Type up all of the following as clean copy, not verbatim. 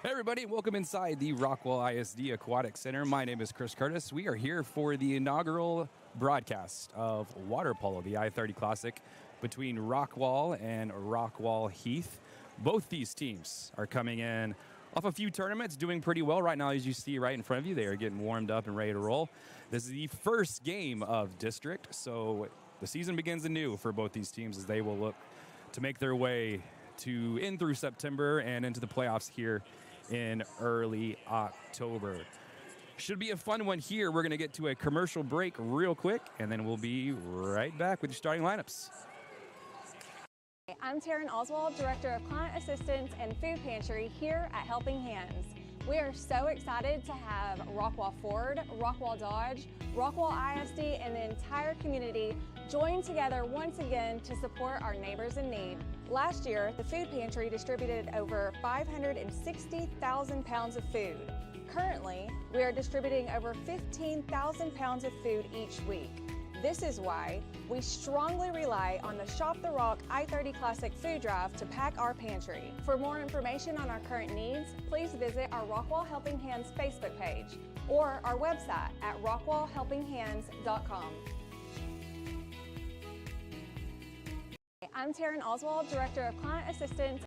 Hey everybody, welcome inside the Rockwall ISD Aquatic Center. My name is Chris Curtis. We are here for the inaugural broadcast of water polo, the I-30 Classic between Rockwall and Rockwall Heath. Both these teams are coming in off a few tournaments, doing pretty well right now. As you see right in front of you, they are getting warmed up and ready to roll. This is the first game of district, so the season begins anew for both these teams as they will look to make their way to in through September and into the playoffs here in early October. Should be a fun one here. We're going to get to a commercial break real quick, and then we'll be right back with your starting lineups. I'm Taryn Oswald, Director of Client Assistance and Food Pantry here at Helping Hands. We are so excited to have Rockwall Ford, Rockwall Dodge, Rockwall ISD, and the entire community join together once again to support our neighbors in need. Last year, the Food Pantry distributed over 560,000 pounds of food. Currently, we are distributing over 15,000 pounds of food each week. This is why we strongly rely on the Shop the Rock I-30 Classic Food Drive to pack our pantry. For more information on our current needs, please visit our Rockwall Helping Hands Facebook page or our website at rockwallhelpinghands.com. I'm Taryn Oswald, Director of Client Assistance.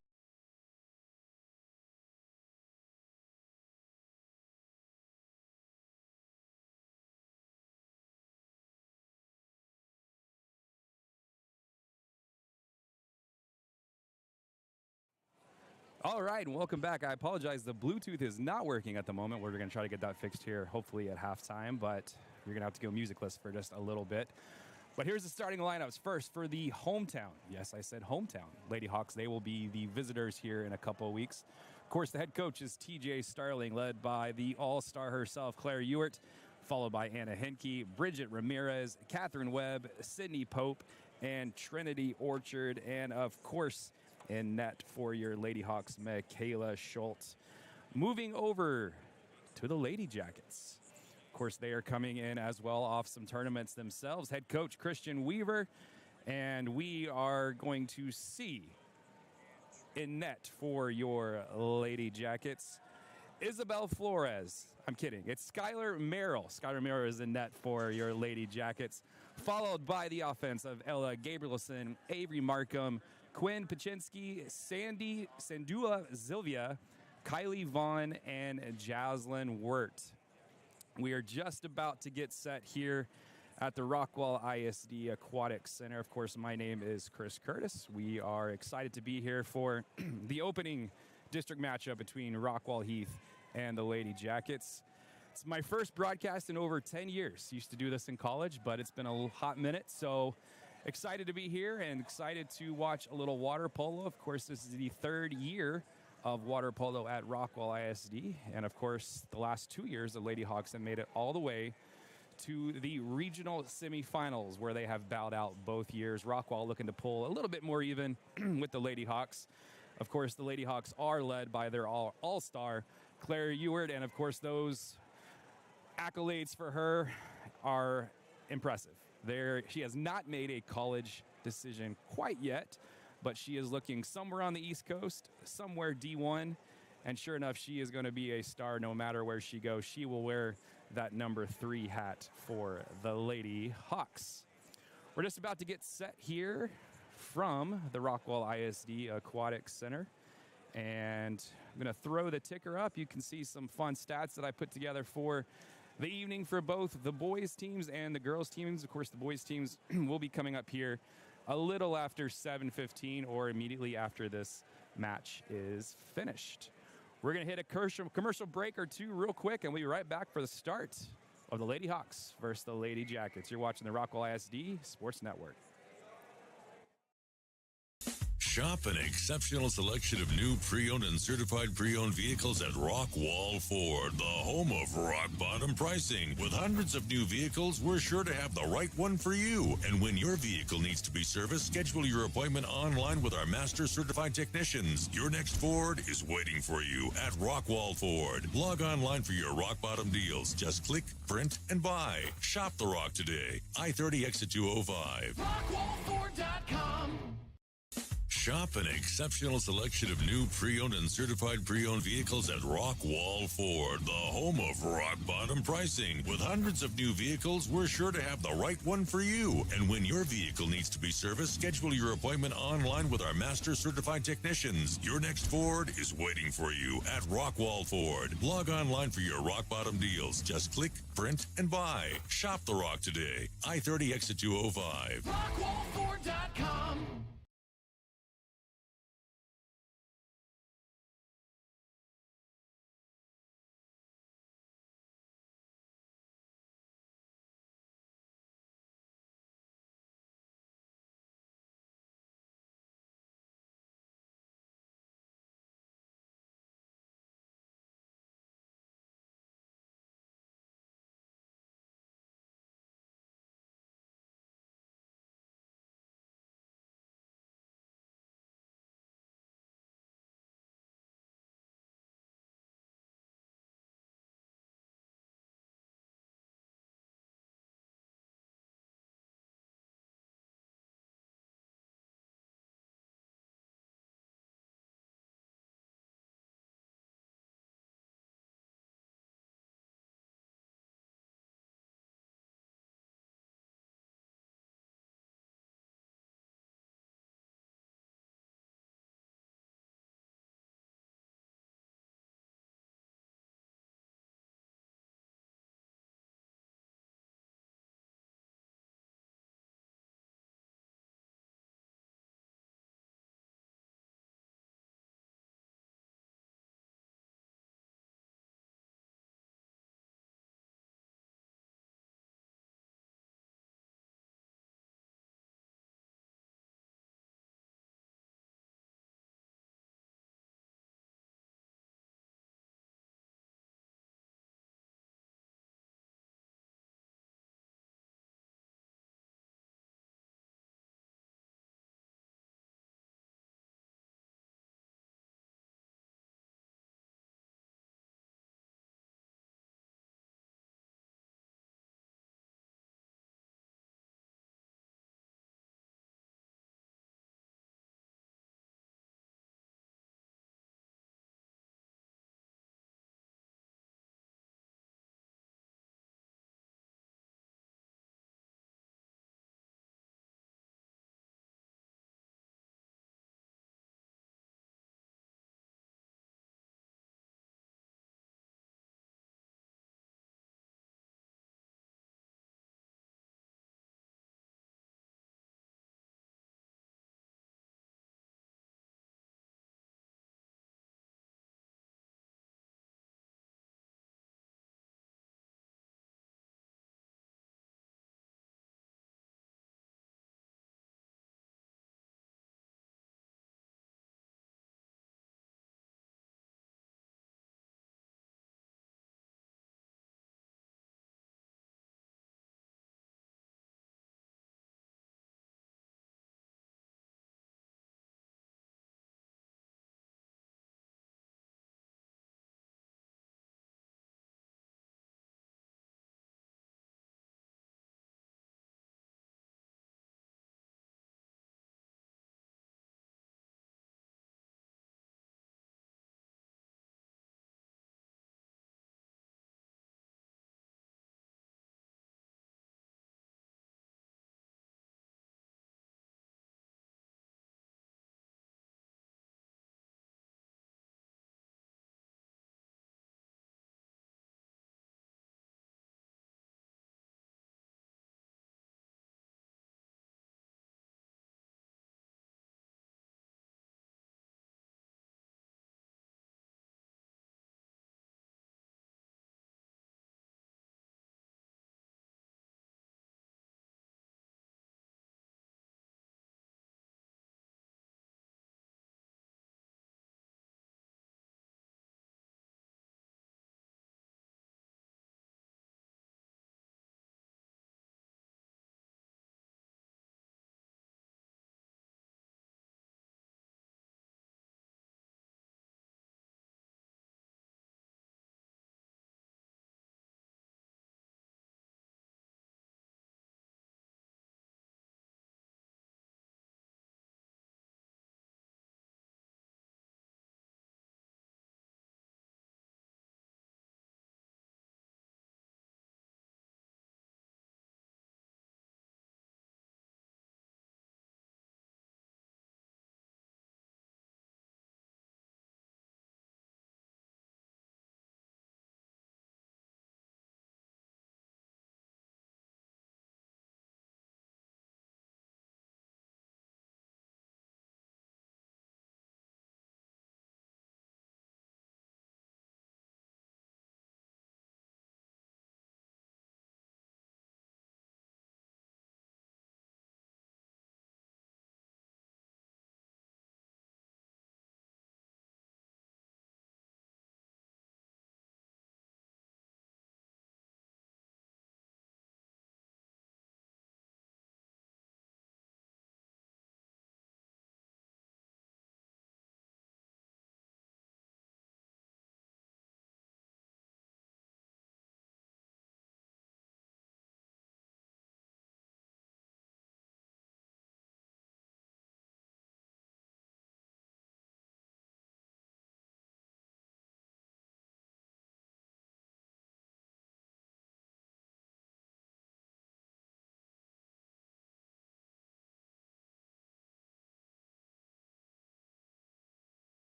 All right, and welcome back. I apologize, the Bluetooth is not working at the moment. We're going to try to get that fixed here, hopefully at halftime, but you're going to have to go musicless for just a little bit. But here's the starting lineups. First, for the hometown. Yes, I said hometown. Lady Hawks, they will be the visitors here in a couple of weeks. Of course, the head coach is TJ Starling, led by the all-star herself, Claire Ewert, followed by Anna Henke, Bridget Ramirez, Catherine Webb, Sydney Pope, and Trinity Orchard. And, of course, in net for your Lady Hawks, Michaela Schultz. Moving over to the Lady Jackets. Of course, they are coming in as well off some tournaments themselves. Head coach Christian Weaver, and we are going to see in net for your Lady Jackets, Isabel Flores. I'm kidding. It's Skylar Merrill. Skylar Merrill is in net for your Lady Jackets, followed by the offense of Ella Gabrielson, Avery Markham, Quinn Paczynski, Sandy Sandula Zilvia, Kylie Vaughn, and Jaslyn Wirt. We are just about to get set here at the Rockwall ISD Aquatic Center. Of course, my name is Chris Curtis. We are excited to be here for the opening district matchup between Rockwall Heath and the Lady Jackets. It's my first broadcast in over 10 years. Used to do this in college, but it's been a hot minute, so excited to be here and excited to watch a little water polo. Of course, this is the third year of water polo at Rockwall ISD. And of course, the last 2 years, the Lady Hawks have made it all the way to the regional semifinals where they have bowed out both years. Rockwall looking to pull a little bit more even with the Lady Hawks. Of course, the Lady Hawks are led by their all-star, Claire Ewert. And of course, those accolades for her are impressive. She has not made a college decision quite yet, but she is looking somewhere on the East Coast, somewhere D1, and sure enough, she is going to be a star no matter where she goes. She will wear that number 3 hat for the Lady Hawks. We're just about to get set here from the Rockwall ISD Aquatic Center, and I'm going to throw the ticker up. You can see some fun stats that I put together for the evening for both the boys teams and the girls teams. Of course, the boys teams will be coming up here a little after 7:15 or immediately after this match is finished. We're going to hit a commercial break or two real quick, and we'll be right back for the start of the Lady Hawks versus the Lady Jackets. You're watching the Rockwall ISD Sports Network. Shop an exceptional selection of new pre-owned and certified pre-owned vehicles at Rockwall Ford, the home of rock-bottom pricing. With hundreds of new vehicles, we're sure to have the right one for you. And when your vehicle needs to be serviced, schedule your appointment online with our master certified technicians. Your next Ford is waiting for you at Rockwall Ford. Log online for your rock-bottom deals. Just click, print, and buy. Shop the Rock today. I-30 exit 205. RockwallFord.com. Shop an exceptional selection of new pre-owned and certified pre-owned vehicles at Rockwall Ford, the home of rock bottom pricing. With hundreds of new vehicles, we're sure to have the right one for you. And when your vehicle needs to be serviced, schedule your appointment online with our master certified technicians. Your next Ford is waiting for you at Rockwall Ford. Log online for your rock bottom deals. Just click, print, and buy. Shop the Rock today. I-30 exit 205. RockwallFord.com.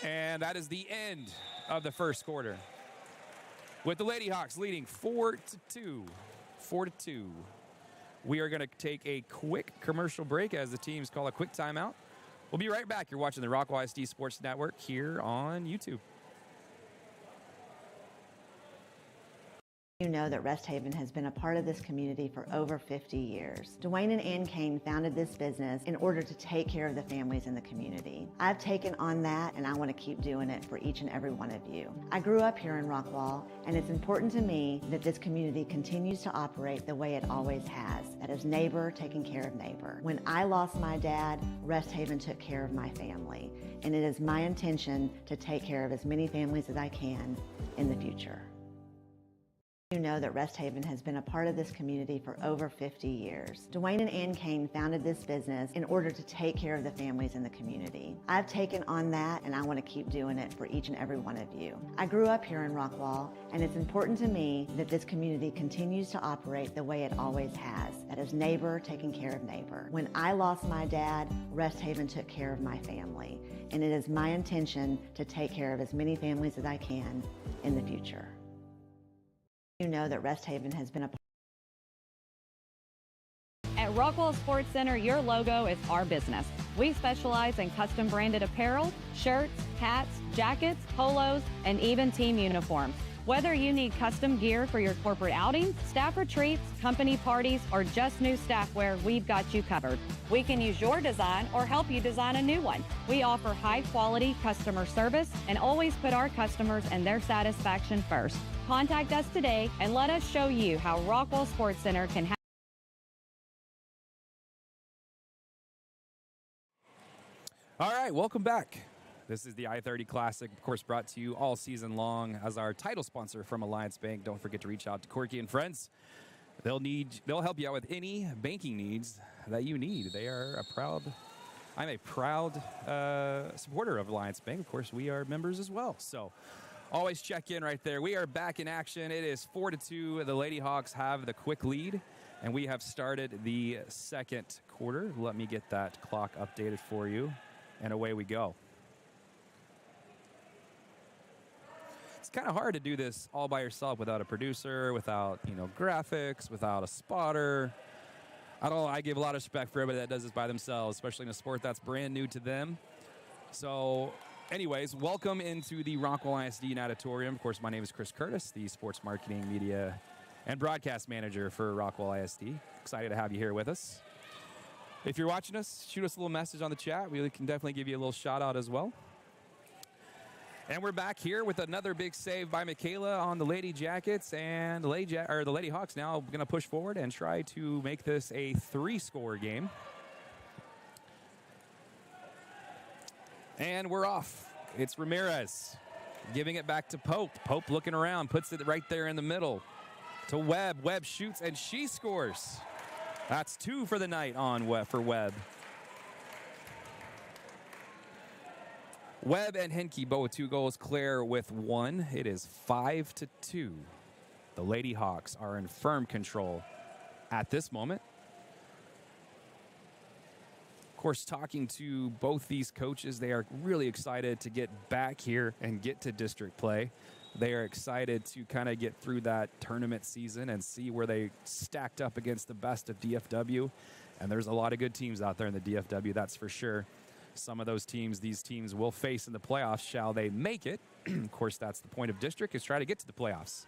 And that is the end of the first quarter, with the Lady Hawks leading 4-2. 4-2. We are going to take a quick commercial break as the teams call a quick timeout. We'll be right back. You're watching the Rockwall ISD Sports Network here on YouTube. You know that Rest Haven has been a part of this community for over 50 years. Dwayne and Ann Kane founded this business in order to take care of the families in the community. I've taken on that, and I want to keep doing it for each and every one of you. I grew up here in Rockwall, and it's important to me that this community continues to operate the way it always has. That is neighbor taking care of neighbor. When I lost my dad, Rest Haven took care of my family, and it is my intention to take care of as many families as I can in the future. You know that Rest Haven has been a part of this community for over 50 years. Dwayne and Ann Kane founded this business in order to take care of the families in the community. I've taken on that, and I want to keep doing it for each and every one of you. I grew up here in Rockwall, and it's important to me that this community continues to operate the way it always has. That is neighbor taking care of neighbor. When I lost my dad, Rest Haven took care of my family, and it is my intention to take care of as many families as I can in the future. You know that Rest Haven has been a At Rockwall Sports Center, your logo is our business. We specialize in custom branded apparel, shirts, hats, jackets, polos, and even team uniforms. Whether you need custom gear for your corporate outings, staff retreats, company parties, or just new staff wear, we've got you covered. We can use your design or help you design a new one. We offer high quality customer service and always put our customers and their satisfaction first. Contact us today and let us show you how Rockwall Sports Center can help. All right, welcome back. This is the I-30 Classic, of course, brought to you all season long as our title sponsor from Alliance Bank. Don't forget to reach out to Corky and Friends. They'll help you out with any banking needs that you need. I'm a proud supporter of Alliance Bank. Of course, we are members as well. So always check in right there. We are back in action. It is 4-2. The Lady Hawks have the quick lead, and we have started the second quarter. Let me get that clock updated for you, and away we go. It's kind of hard to do this all by yourself without a producer, without, graphics, without a spotter. I give a lot of respect for everybody that does this by themselves, especially in a sport that's brand new to them. So anyways, welcome into the Rockwall ISD Natatorium. Of course, my name is Chris Curtis, the sports marketing, media, and broadcast manager for Rockwall ISD. Excited to have you here with us. If you're watching us, shoot us a little message on the chat. We can definitely give you a little shout out as well. And we're back here with another big save by Michaela on the Lady Jackets, and the Lady Hawks now going to push forward and try to make this a 3-score game. And we're off. It's Ramirez giving it back to Pope. Pope looking around, puts it right there in the middle to Webb. Webb shoots, and she scores. That's 2 for the night for Webb. Webb and Henke both with 2 goals. Claire with 1. It is 5-2. The Lady Hawks are in firm control at this moment. Of course, talking to both these coaches, they are really excited to get back here and get to district play. They are excited to kind of get through that tournament season and see where they stacked up against the best of DFW. And there's a lot of good teams out there in the DFW, that's for sure. Some of these teams will face in the playoffs, shall they make it. Of course, that's the point of district, is try to get to the playoffs.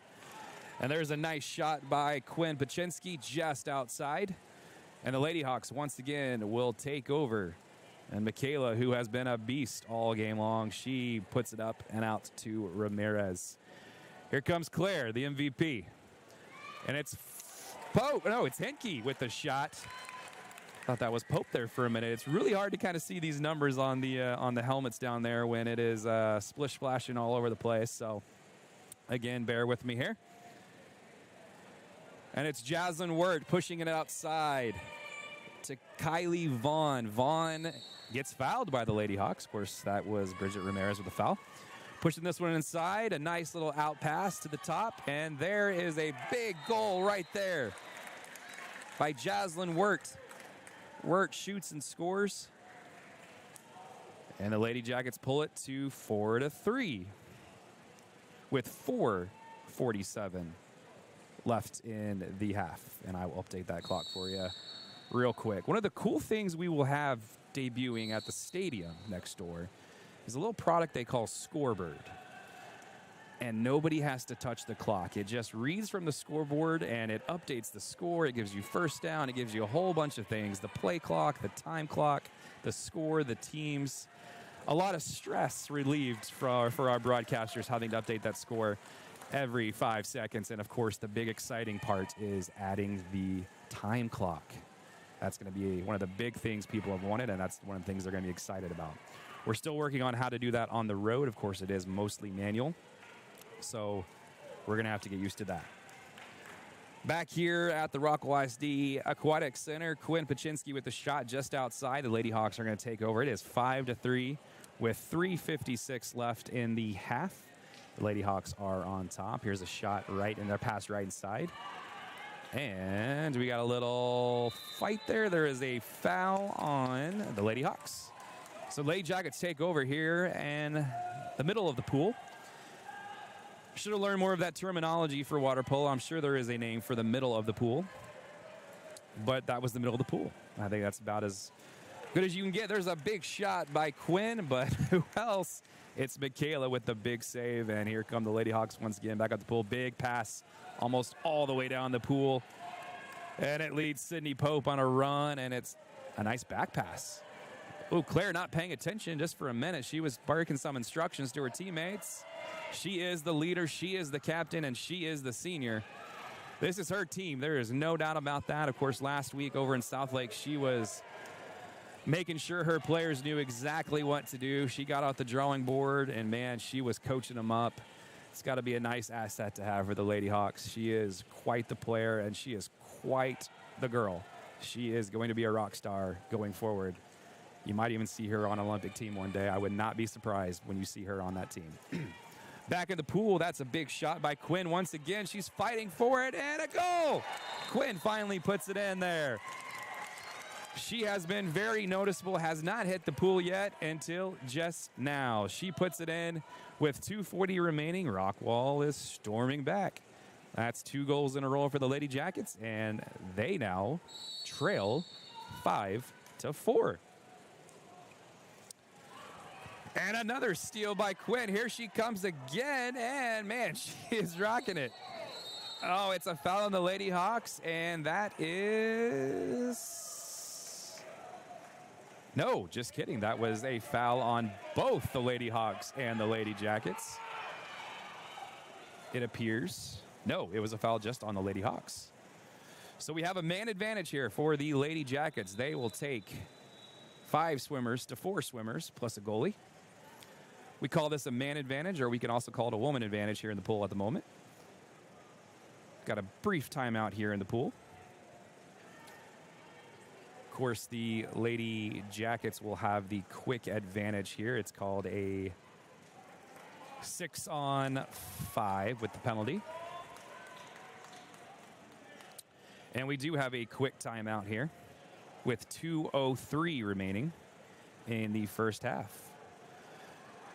And there's a nice shot by Quinn Paczynski just outside. And the Lady Hawks, once again, will take over. And Michaela, who has been a beast all game long, she puts it up and out to Ramirez. Here comes Claire, the MVP. And it's Pope. No, it's Henke with the shot. Thought that was Pope there for a minute. It's really hard to kind of see these numbers on the helmets down there when it is splish splashing all over the place. So again, bear with me here. And it's Jaslyn Wirt pushing it outside to Kylie Vaughn. Vaughn gets fouled by the Lady Hawks. Of course, that was Bridget Ramirez with a foul. Pushing this one inside, a nice little out pass to the top, and there is a big goal right there by Jaslyn Wirt. Wirt shoots and scores. And the Lady Jackets pull it to 4-3 with 4:47 left in the half. And I will update that clock for you real quick. One of the cool things we will have debuting at the stadium next door is a little product they call Scoreboard. And nobody has to touch the clock. It just reads from the scoreboard and it updates the score. It gives you first down. It gives you a whole bunch of things. The play clock, the time clock, the score, the teams. A lot of stress relieved for our broadcasters having to update that score every 5 seconds. And of course, the big exciting part is adding the time clock. That's going to be one of the big things people have wanted, and that's one of the things they're going to be excited about. We're still working on how to do that on the road. Of course, it is mostly manual. So we're going to have to get used to that. Back here at the Rockwall ISD Aquatic Center, Quinn Paczynski with the shot just outside. The Lady Hawks are going to take over. It is 5-3 with 3:56 left in the half. The Lady Hawks are on top. Here's a shot right in their pass right inside. And we got a little fight there. There is a foul on the Lady Hawks. So Lady Jackets take over here in the middle of the pool. Should have learned more of that terminology for water polo. I'm sure there is a name for the middle of the pool. But that was the middle of the pool. I think that's about as good as you can get. There's a big shot by Quinn, but who else? It's Michaela with the big save. And here come the Lady Hawks once again back at the pool. Big pass almost all the way down the pool. And it leads Sydney Pope on a run, and it's a nice back pass. Oh, Claire not paying attention just for a minute. She was barking some instructions to her teammates. She is the leader, she is the captain, and she is the senior. This is her team. There is no doubt about that. Of course, last week over in South Lake, she was making sure her players knew exactly what to do. She got off the drawing board, and, man, she was coaching them up. It's got to be a nice asset to have for the Lady Hawks. She is quite the player, and she is quite the girl. She is going to be a rock star going forward. You might even see her on an Olympic team one day. I would not be surprised when you see her on that team. Back in the pool, that's a big shot by Quinn. Once again, she's fighting for it, and a goal! Quinn finally puts it in there. She has been very noticeable, has not hit the pool yet until just now. She puts it in with 2:40 remaining. Rockwall is storming back. That's 2 goals in a row for the Lady Jackets, and they now trail 5-4. And another steal by Quinn. Here she comes again, and, man, she is rocking it. Oh, it's a foul on the Lady Hawks, and that is... No, just kidding. That was a foul on both the Lady Hawks and the Lady Jackets. It appears. No, it was a foul just on the Lady Hawks. So we have a man advantage here for the Lady Jackets. They will take 5 swimmers to 4 swimmers plus a goalie. We call this a man advantage, or we can also call it a woman advantage here in the pool at the moment. Got a brief timeout here in the pool. Of course, the Lady Jackets will have the quick advantage here. It's called a 6-on-5 with the penalty. And we do have a quick timeout here with 2:03 remaining in the first half.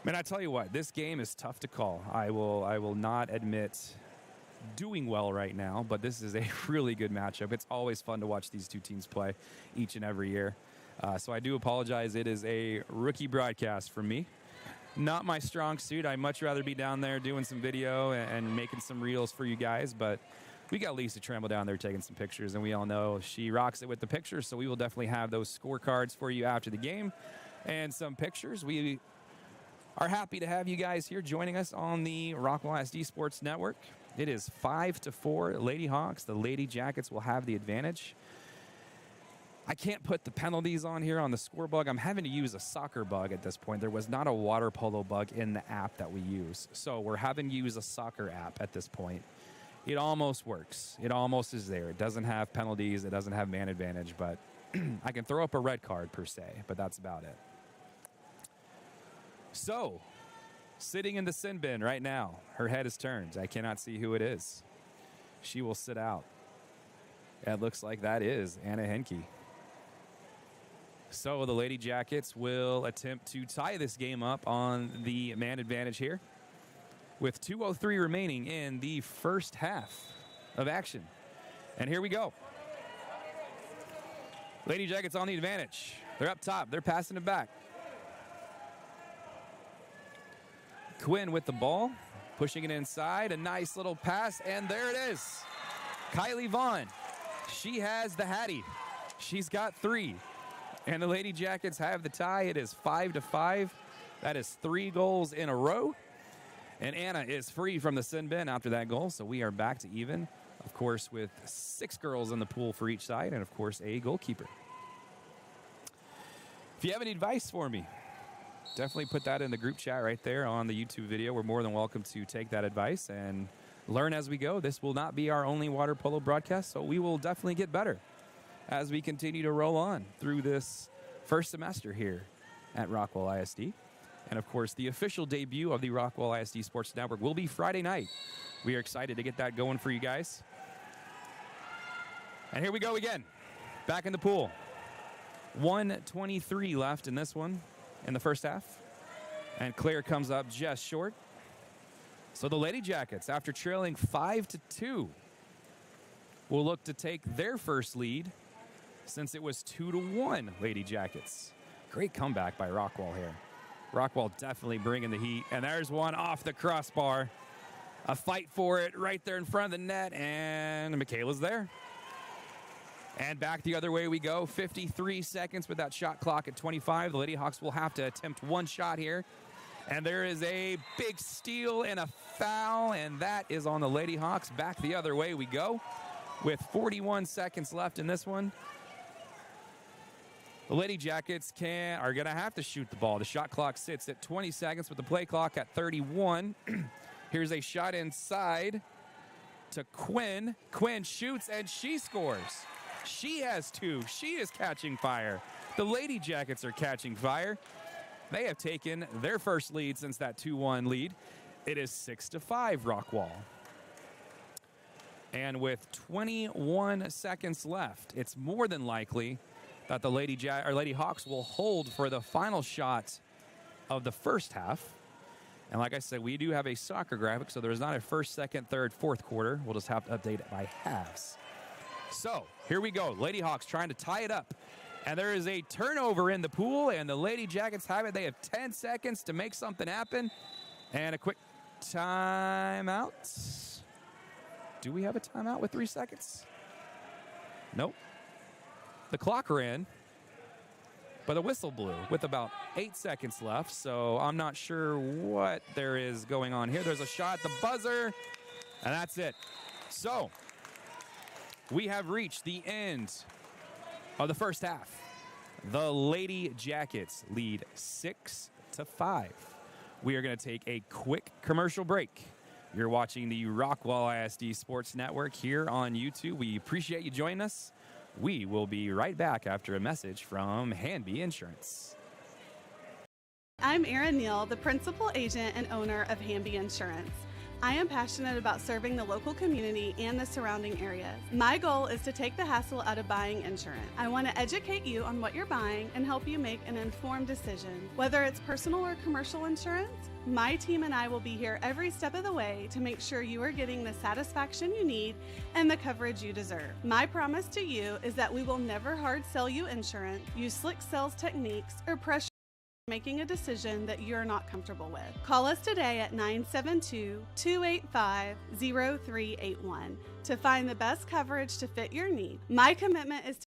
Man, I tell you what, this game is tough to call. I will not admit doing well right now, but this is a really good matchup. It's always fun to watch these two teams play each and every year. So I do apologize. It is a rookie broadcast from me. Not my strong suit. I'd much rather be down there doing some video and making some reels for you guys, but we got Lisa Tremble down there taking some pictures, and we all know she rocks it with the pictures, so we will definitely have those scorecards for you after the game and some pictures. We are happy to have you guys here joining us on the Rockwall ISD Sports Network. It is 5-4 Lady Hawks. The Lady Jackets will have the advantage. I can't put the penalties on here on the score bug. I'm having to use a soccer bug at this point. There was not a water polo bug in the app that we use, so we're having to use a soccer app at this point. It almost works. It almost is there. It doesn't have penalties. It doesn't have man advantage, but I can throw up a red card per se, but that's about it. So, sitting in the sin bin right now, her head is turned. I cannot see who it is. She will sit out. It looks like that is Anna Henke. So the Lady Jackets will attempt to tie this game up on the man advantage here with 2:03 remaining in the first half of action. And here we go. Lady Jackets on the advantage. They're up top. They're passing it back. Quinn with the ball, pushing it inside. A nice little pass, and there it is. Kylie Vaughn. She has the Hattie. She's got 3. And the Lady Jackets have the tie. It is 5-5. That is 3 goals in a row. And Anna is free from the sin bin after that goal. So we are back to even, of course, with 6 girls in the pool for each side. And, of course, a goalkeeper. If you have any advice for me, definitely put that in the group chat right there on the YouTube video. We're more than welcome to take that advice and learn as we go. This will not be our only water polo broadcast, so we will definitely get better as we continue to roll on through this first semester here at Rockwall ISD. And, of course, the official debut of the Rockwall ISD Sports Network will be Friday night. We are excited to get that going for you guys. And here we go again. Back in the pool. 1:23 left in this one in the first half. And Claire comes up just short. So the Lady Jackets, after trailing 5-2, will look to take their first lead since it was 2-1 Lady Jackets. Great comeback by Rockwall here. Rockwall definitely bringing the heat. And there's one off the crossbar. A fight for it right there in front of the net. And Michaela's there. And back the other way we go. 53 seconds with that shot clock at 25. The Lady Hawks will have to attempt one shot here. And there is a big steal and a foul. And that is on the Lady Hawks. Back the other way we go with 41 seconds left in this one. The Lady Jackets are going to have to shoot the ball. The shot clock sits at 20 seconds with the play clock at 31. Here's a shot inside to Quinn. Quinn shoots, and she scores. She has 2. She is catching fire. The Lady Jackets are catching fire. They have taken their first lead since that 2-1 lead. It is 6-5 Rockwall. And with 21 seconds left, it's more than likely that the Lady Hawks will hold for the final shot of the first half. And like I said, we do have a soccer graphic, so there's not a first, second, third, fourth quarter. We'll just have to update it by halves. So here we go. Lady Hawks trying to tie it up. And there is a turnover in the pool, and the Lady Jackets have it. They have 10 seconds to make something happen. And a quick timeout. Do we have a timeout with 3 seconds? Nope. The clock ran, but the whistle blew with about 8 seconds left, so I'm not sure what there is going on here. There's a shot at the buzzer, and that's it. So we have reached the end of the first half. The Lady Jackets lead 6-5. We are going to take a quick commercial break. You're watching the Rockwall ISD Sports Network here on YouTube. We appreciate you joining us. We will be right back after a message from Hanby Insurance. I'm Erin Neal, the principal agent and owner of Hanby Insurance. I am passionate about serving the local community and the surrounding areas. My goal is to take the hassle out of buying insurance. I want to educate you on what you're buying and help you make an informed decision. Whether it's personal or commercial insurance, my team and I will be here every step of the way to make sure you are getting the satisfaction you need and the coverage you deserve. My promise to you is that we will never hard sell you insurance, use slick sales techniques, or pressure making a decision that you're not comfortable with. Call us today at 972-285-0381 to find the best coverage to fit your need. My commitment is to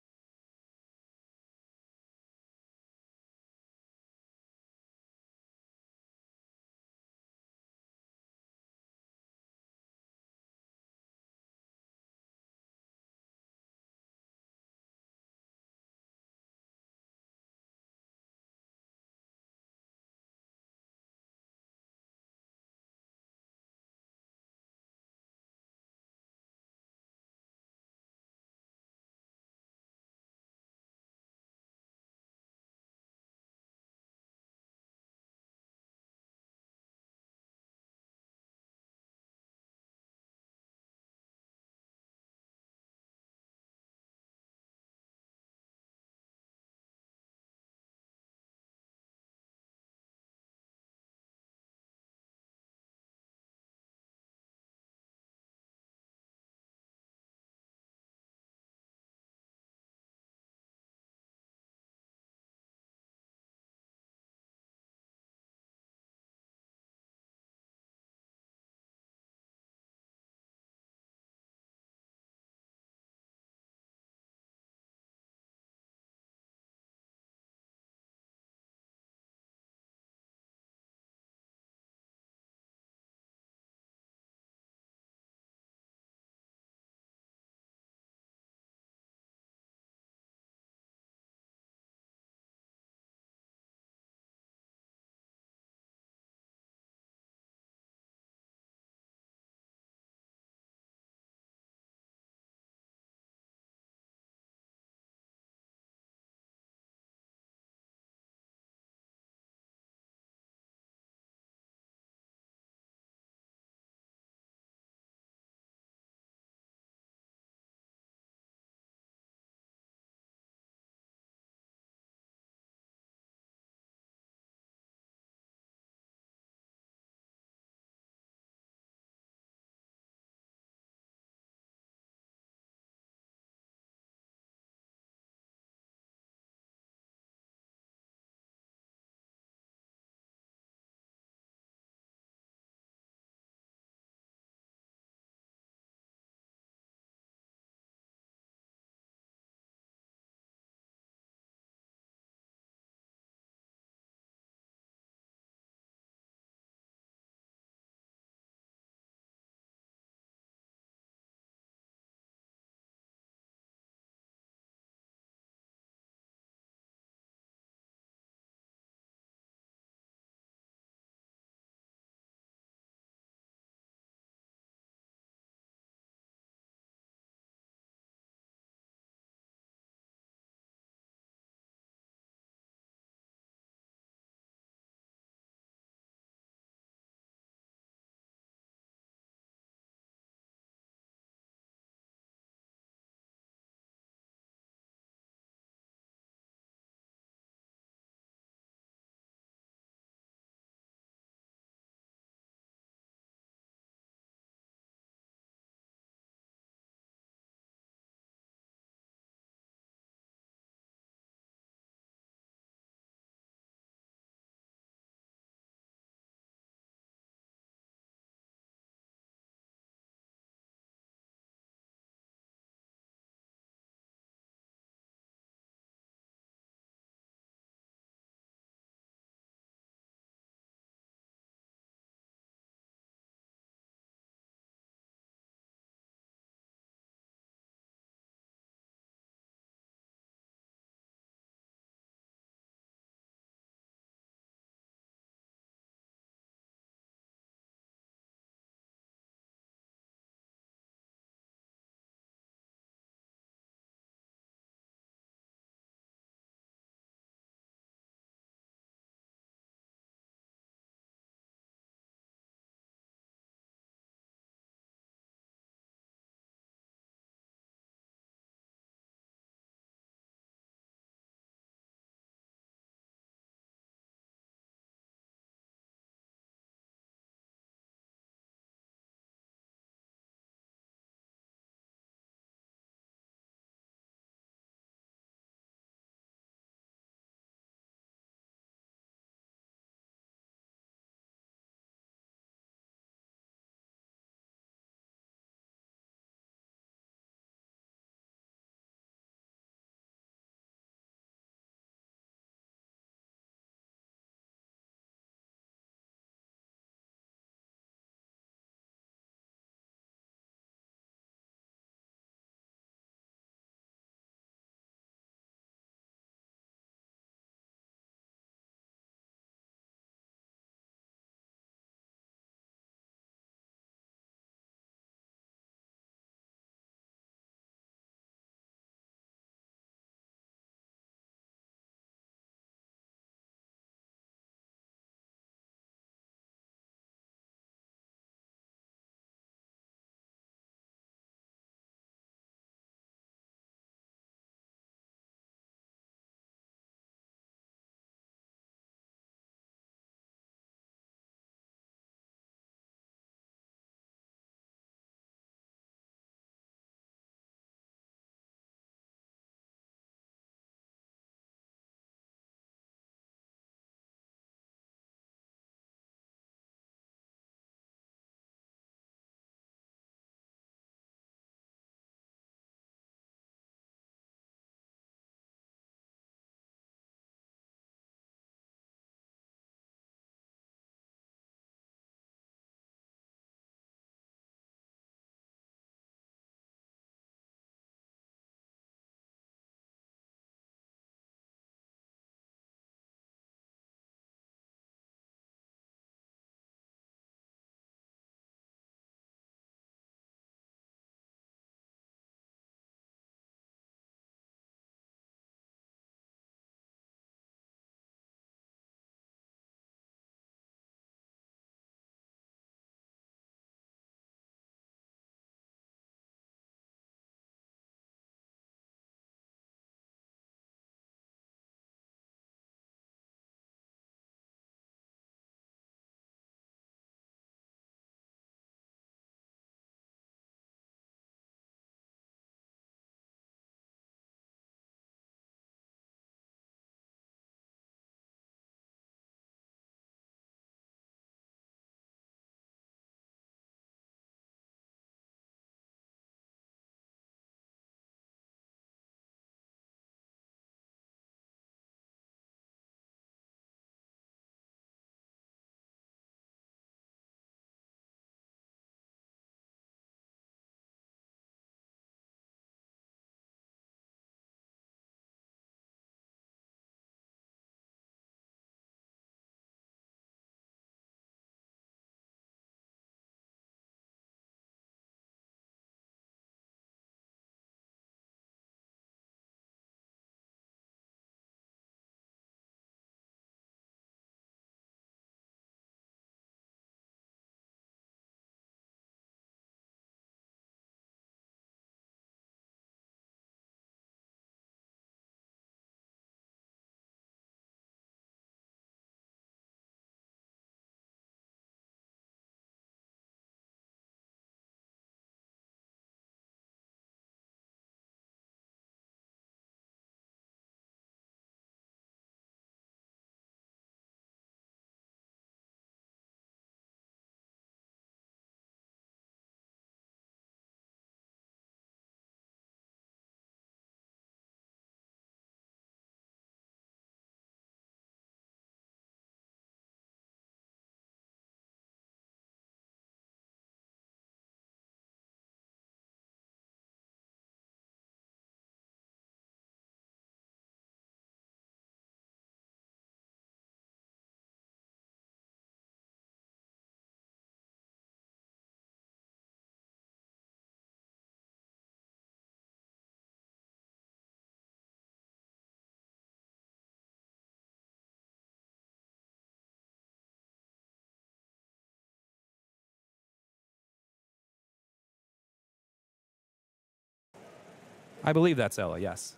I believe that's Ella, yes.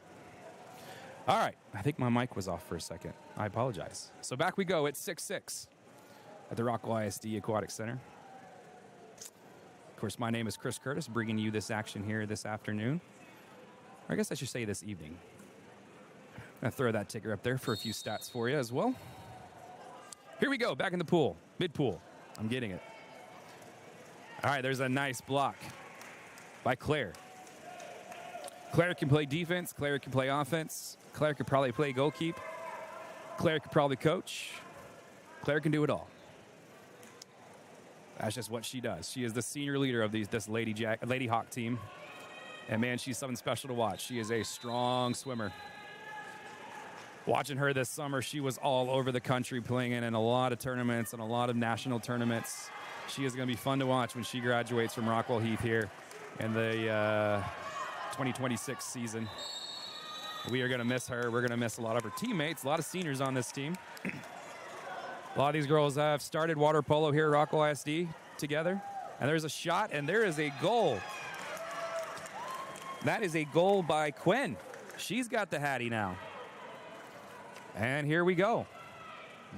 All right. I think my mic was off for a second. I apologize. So back we go. It's 6-6 at the Rockwall ISD Aquatic Center. Of course, my name is Chris Curtis, bringing you this action here this afternoon. Or I guess I should say this evening. I'm going to throw that ticker up there for a few stats for you as well. Here we go. Back in the pool. Mid-pool. I'm getting it. All right. There's a nice block by Claire. Claire can play defense. Claire can play offense. Claire could probably play goalkeep. Claire could probably coach. Claire can do it all. That's just what she does. She is the senior leader of this Lady Hawk team. And, man, she's something special to watch. She is a strong swimmer. Watching her this summer, she was all over the country playing in a lot of tournaments and a lot of national tournaments. She is going to be fun to watch when she graduates from Rockwall Heath here in the 2026 season. We are going to miss her. We're going to miss a lot of her teammates, a lot of seniors on this team. A lot of these girls have started water polo here at Rockwall ISD together. And there's a shot, and there is a goal. That is a goal by Quinn. She's got the Hattie now. And here we go.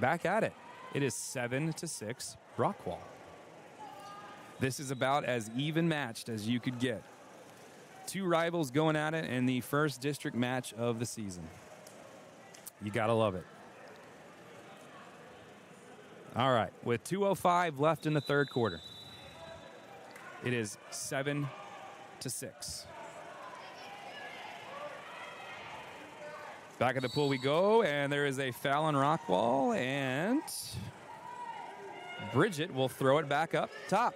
Back at it. It is 7-6 Rockwall. This is about as even matched as you could get. Two rivals going at it in the first district match of the season. You gotta love it. All right, with 2:05 left in the third quarter, it is 7-6. Back at the pool we go, and there is a foul on Rockwall, and Bridget will throw it back up top.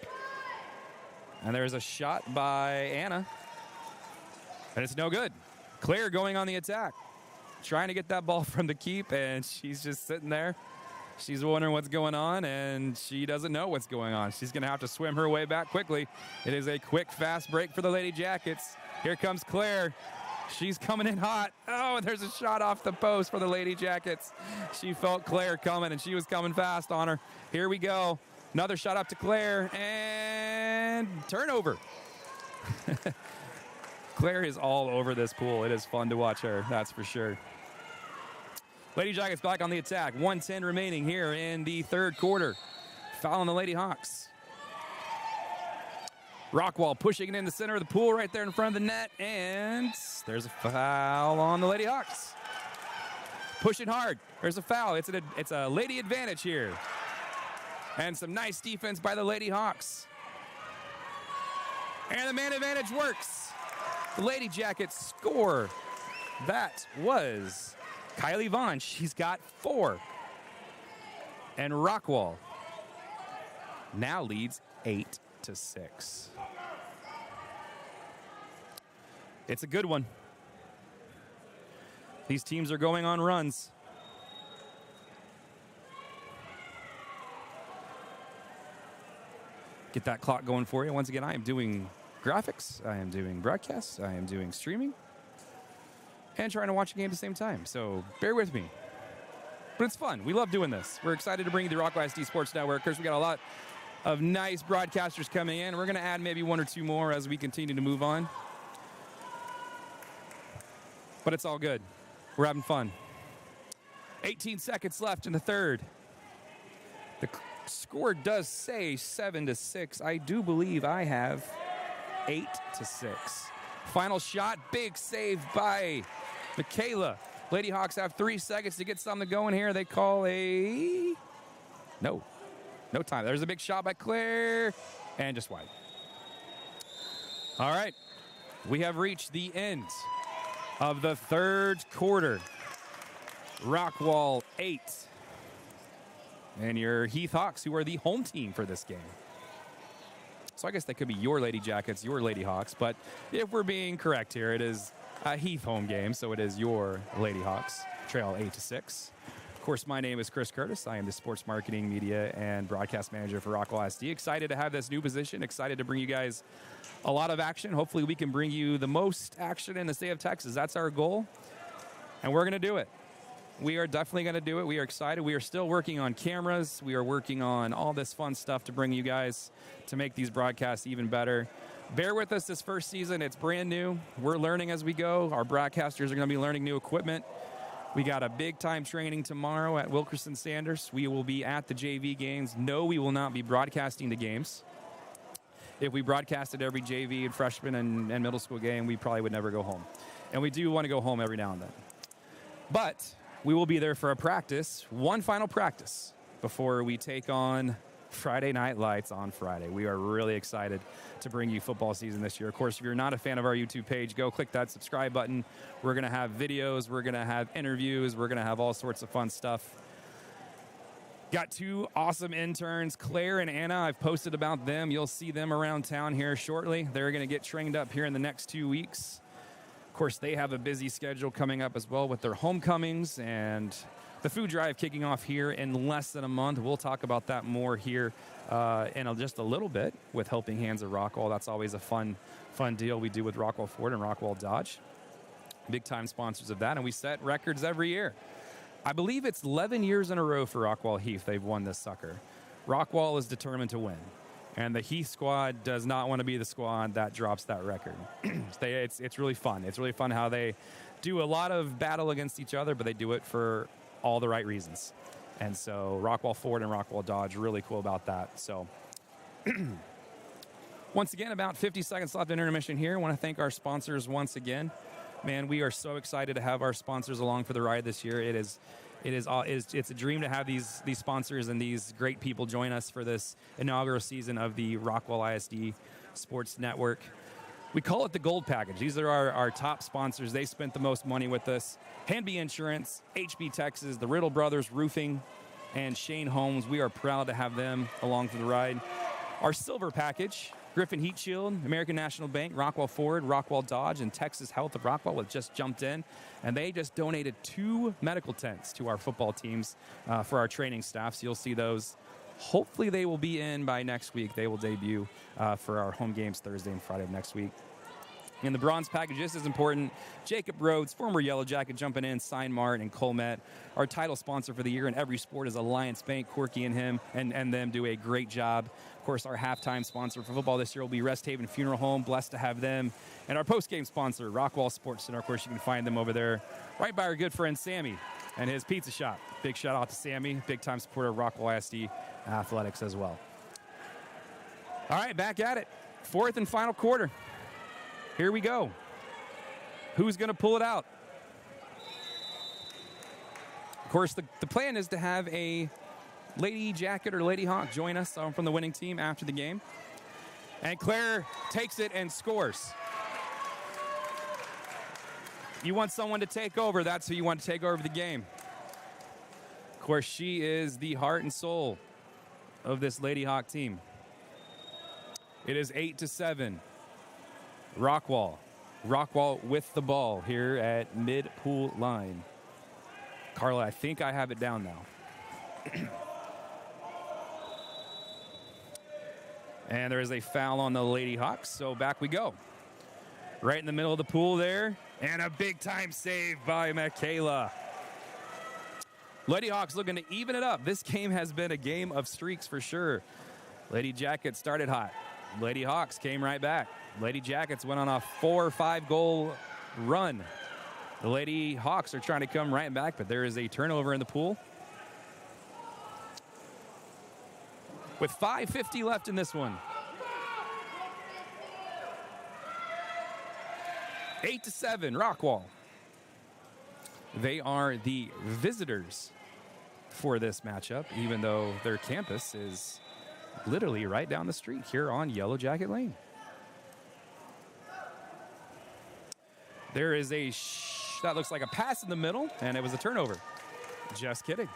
And there's a shot by Anna. And it's no good. Claire going on the attack. Trying to get that ball from the keep, and she's just sitting there. She's wondering what's going on, and she doesn't know what's going on. She's going to have to swim her way back quickly. It is a quick, fast break for the Lady Jackets. Here comes Claire. She's coming in hot. Oh, and there's a shot off the post for the Lady Jackets. She felt Claire coming, and she was coming fast on her. Here we go. Another shot up to Claire, and turnover. Claire is all over this pool. It is fun to watch her, that's for sure. Lady Jackets back on the attack. 1:10 remaining here in the third quarter. Foul on the Lady Hawks. Rockwall pushing it in the center of the pool right there in front of the net, and there's a foul on the Lady Hawks. Pushing hard. There's a foul. It's a Lady advantage here. And some nice defense by the Lady Hawks. And the man advantage works. The Lady Jackets score. That was Kylie Vaughn. She's got 4. And Rockwall now leads 8-6. It's a good one. These teams are going on runs. Get that clock going for you. Once again, I am doing graphics, I am doing broadcasts, I am doing streaming, and trying to watch a game at the same time. So bear with me. But it's fun. We love doing this. We're excited to bring you the Rockwall ISD Sports Network. Of course, we got a lot of nice broadcasters coming in. We're going to add maybe 1 or 2 more as we continue to move on. But it's all good. We're having fun. 18 seconds left in the third. The score does say 7-6. I do believe I have 8-6. Final shot, big save by Michaela. Lady Hawks have 3 seconds to get something going here. They call a no time. There's a big shot by Claire, and just wide. All right, we have reached the end of the third quarter. Rockwall 8. And your Heath Hawks, who are the home team for this game. So I guess that could be your Lady Jackets, your Lady Hawks. But if we're being correct here, it is a Heath home game, so it is your Lady Hawks. Trail 8-6. Of course, my name is Chris Curtis. I am the sports marketing, media, and broadcast manager for Rockwall ISD. Excited to have this new position. Excited to bring you guys a lot of action. Hopefully we can bring you the most action in the state of Texas. That's our goal. And we're going to do it. We are definitely going to do it. We are excited. We are still working on cameras. We are working on all this fun stuff to bring you guys to make these broadcasts even better. Bear with us this first season. It's brand new. We're learning as we go. Our broadcasters are going to be learning new equipment. We got a big-time training tomorrow at Wilkerson Sanders. We will be at the JV games. No, we will not be broadcasting the games. If we broadcasted every JV and freshman and middle school game, we probably would never go home. And we do want to go home every now and then. But we will be there for a practice, one final practice, before we take on Friday Night Lights on Friday. We are really excited to bring you football season this year. Of course, if you're not a fan of our YouTube page, go click that subscribe button. We're going to have videos. We're going to have interviews. We're going to have all sorts of fun stuff. Got two awesome interns, Claire and Anna. I've posted about them. You'll see them around town here shortly. They're going to get trained up here in the next 2 weeks. Of course, they have a busy schedule coming up as well with their homecomings and the food drive kicking off here in less than a month. We'll talk about that more here in just a little bit with Helping Hands of Rockwall. That's always a fun deal we do with Rockwall Ford and Rockwall Dodge. Big-time sponsors of that, and we set records every year. I believe it's 11 years in a row for Rockwall Heath they've won this sucker. Rockwall is determined to win, and the Heath squad does not want to be the squad that drops that record. It's really fun. It's really fun how they do a lot of battle against each other, but they do it for all the right reasons. And so Rockwall Ford and Rockwall Dodge, really cool about that. So once again, about 50 seconds left in intermission here. I want to thank our sponsors once again. Man, we are so excited to have our sponsors along for the ride this year. It's a dream to have these sponsors and these great people join us for this inaugural season of the Rockwall ISD Sports Network. We call it the Gold Package. These are our top sponsors. They spent the most money with us. Hanby Insurance, HB Texas, the Riddle Brothers Roofing, and Shane Holmes. We are proud to have them along for the ride. Our Silver Package, Griffin Heat Shield, American National Bank, Rockwall Ford, Rockwall Dodge, and Texas Health of Rockwall have just jumped in. And they just donated 2 medical tents to our football teams for our training staff. So you'll see those. Hopefully they will be in by next week. They will debut for our home games Thursday and Friday of next week. In the bronze package, this is important. Jacob Rhodes, former Yellow Jacket, jumping in. Sign Mart and Colmet. Our title sponsor for the year in every sport is Alliance Bank. Corky and him and them do a great job. Of course, our halftime sponsor for football this year will be Rest Haven Funeral Home. Blessed to have them. And our post-game sponsor, Rockwall Sports Center. Of course, you can find them over there right by our good friend Sammy and his pizza shop. Big shout out to Sammy, big-time supporter of Rockwall ISD Athletics as well. All right, back at it. Fourth and final quarter. Here we go. Who's going to pull it out? Of course, the plan is to have a Lady Jacket or Lady Hawk join us from the winning team after the game. And Claire takes it and scores. You want someone to take over, that's who you want to take over the game. Of course, she is the heart and soul of this Lady Hawk team. It is 8-7. Rockwall with the ball here at mid-pool line. Carla, I think I have it down now. And there is a foul on the Lady Hawks, so back we go. Right in the middle of the pool there, and a big-time save by Michaela. Lady Hawks looking to even it up. This game has been a game of streaks for sure. Lady Jackets started hot. Lady Hawks came right back. Lady Jackets went on a 4 or 5 goal run. The Lady Hawks are trying to come right back, but there is a turnover in the pool. With 5:50 left in this one. 8-7, Rockwall. They are the visitors for this matchup, even though their campus is literally right down the street here on Yellow Jacket Lane. There is that looks like a pass in the middle, and it was a turnover. Just kidding.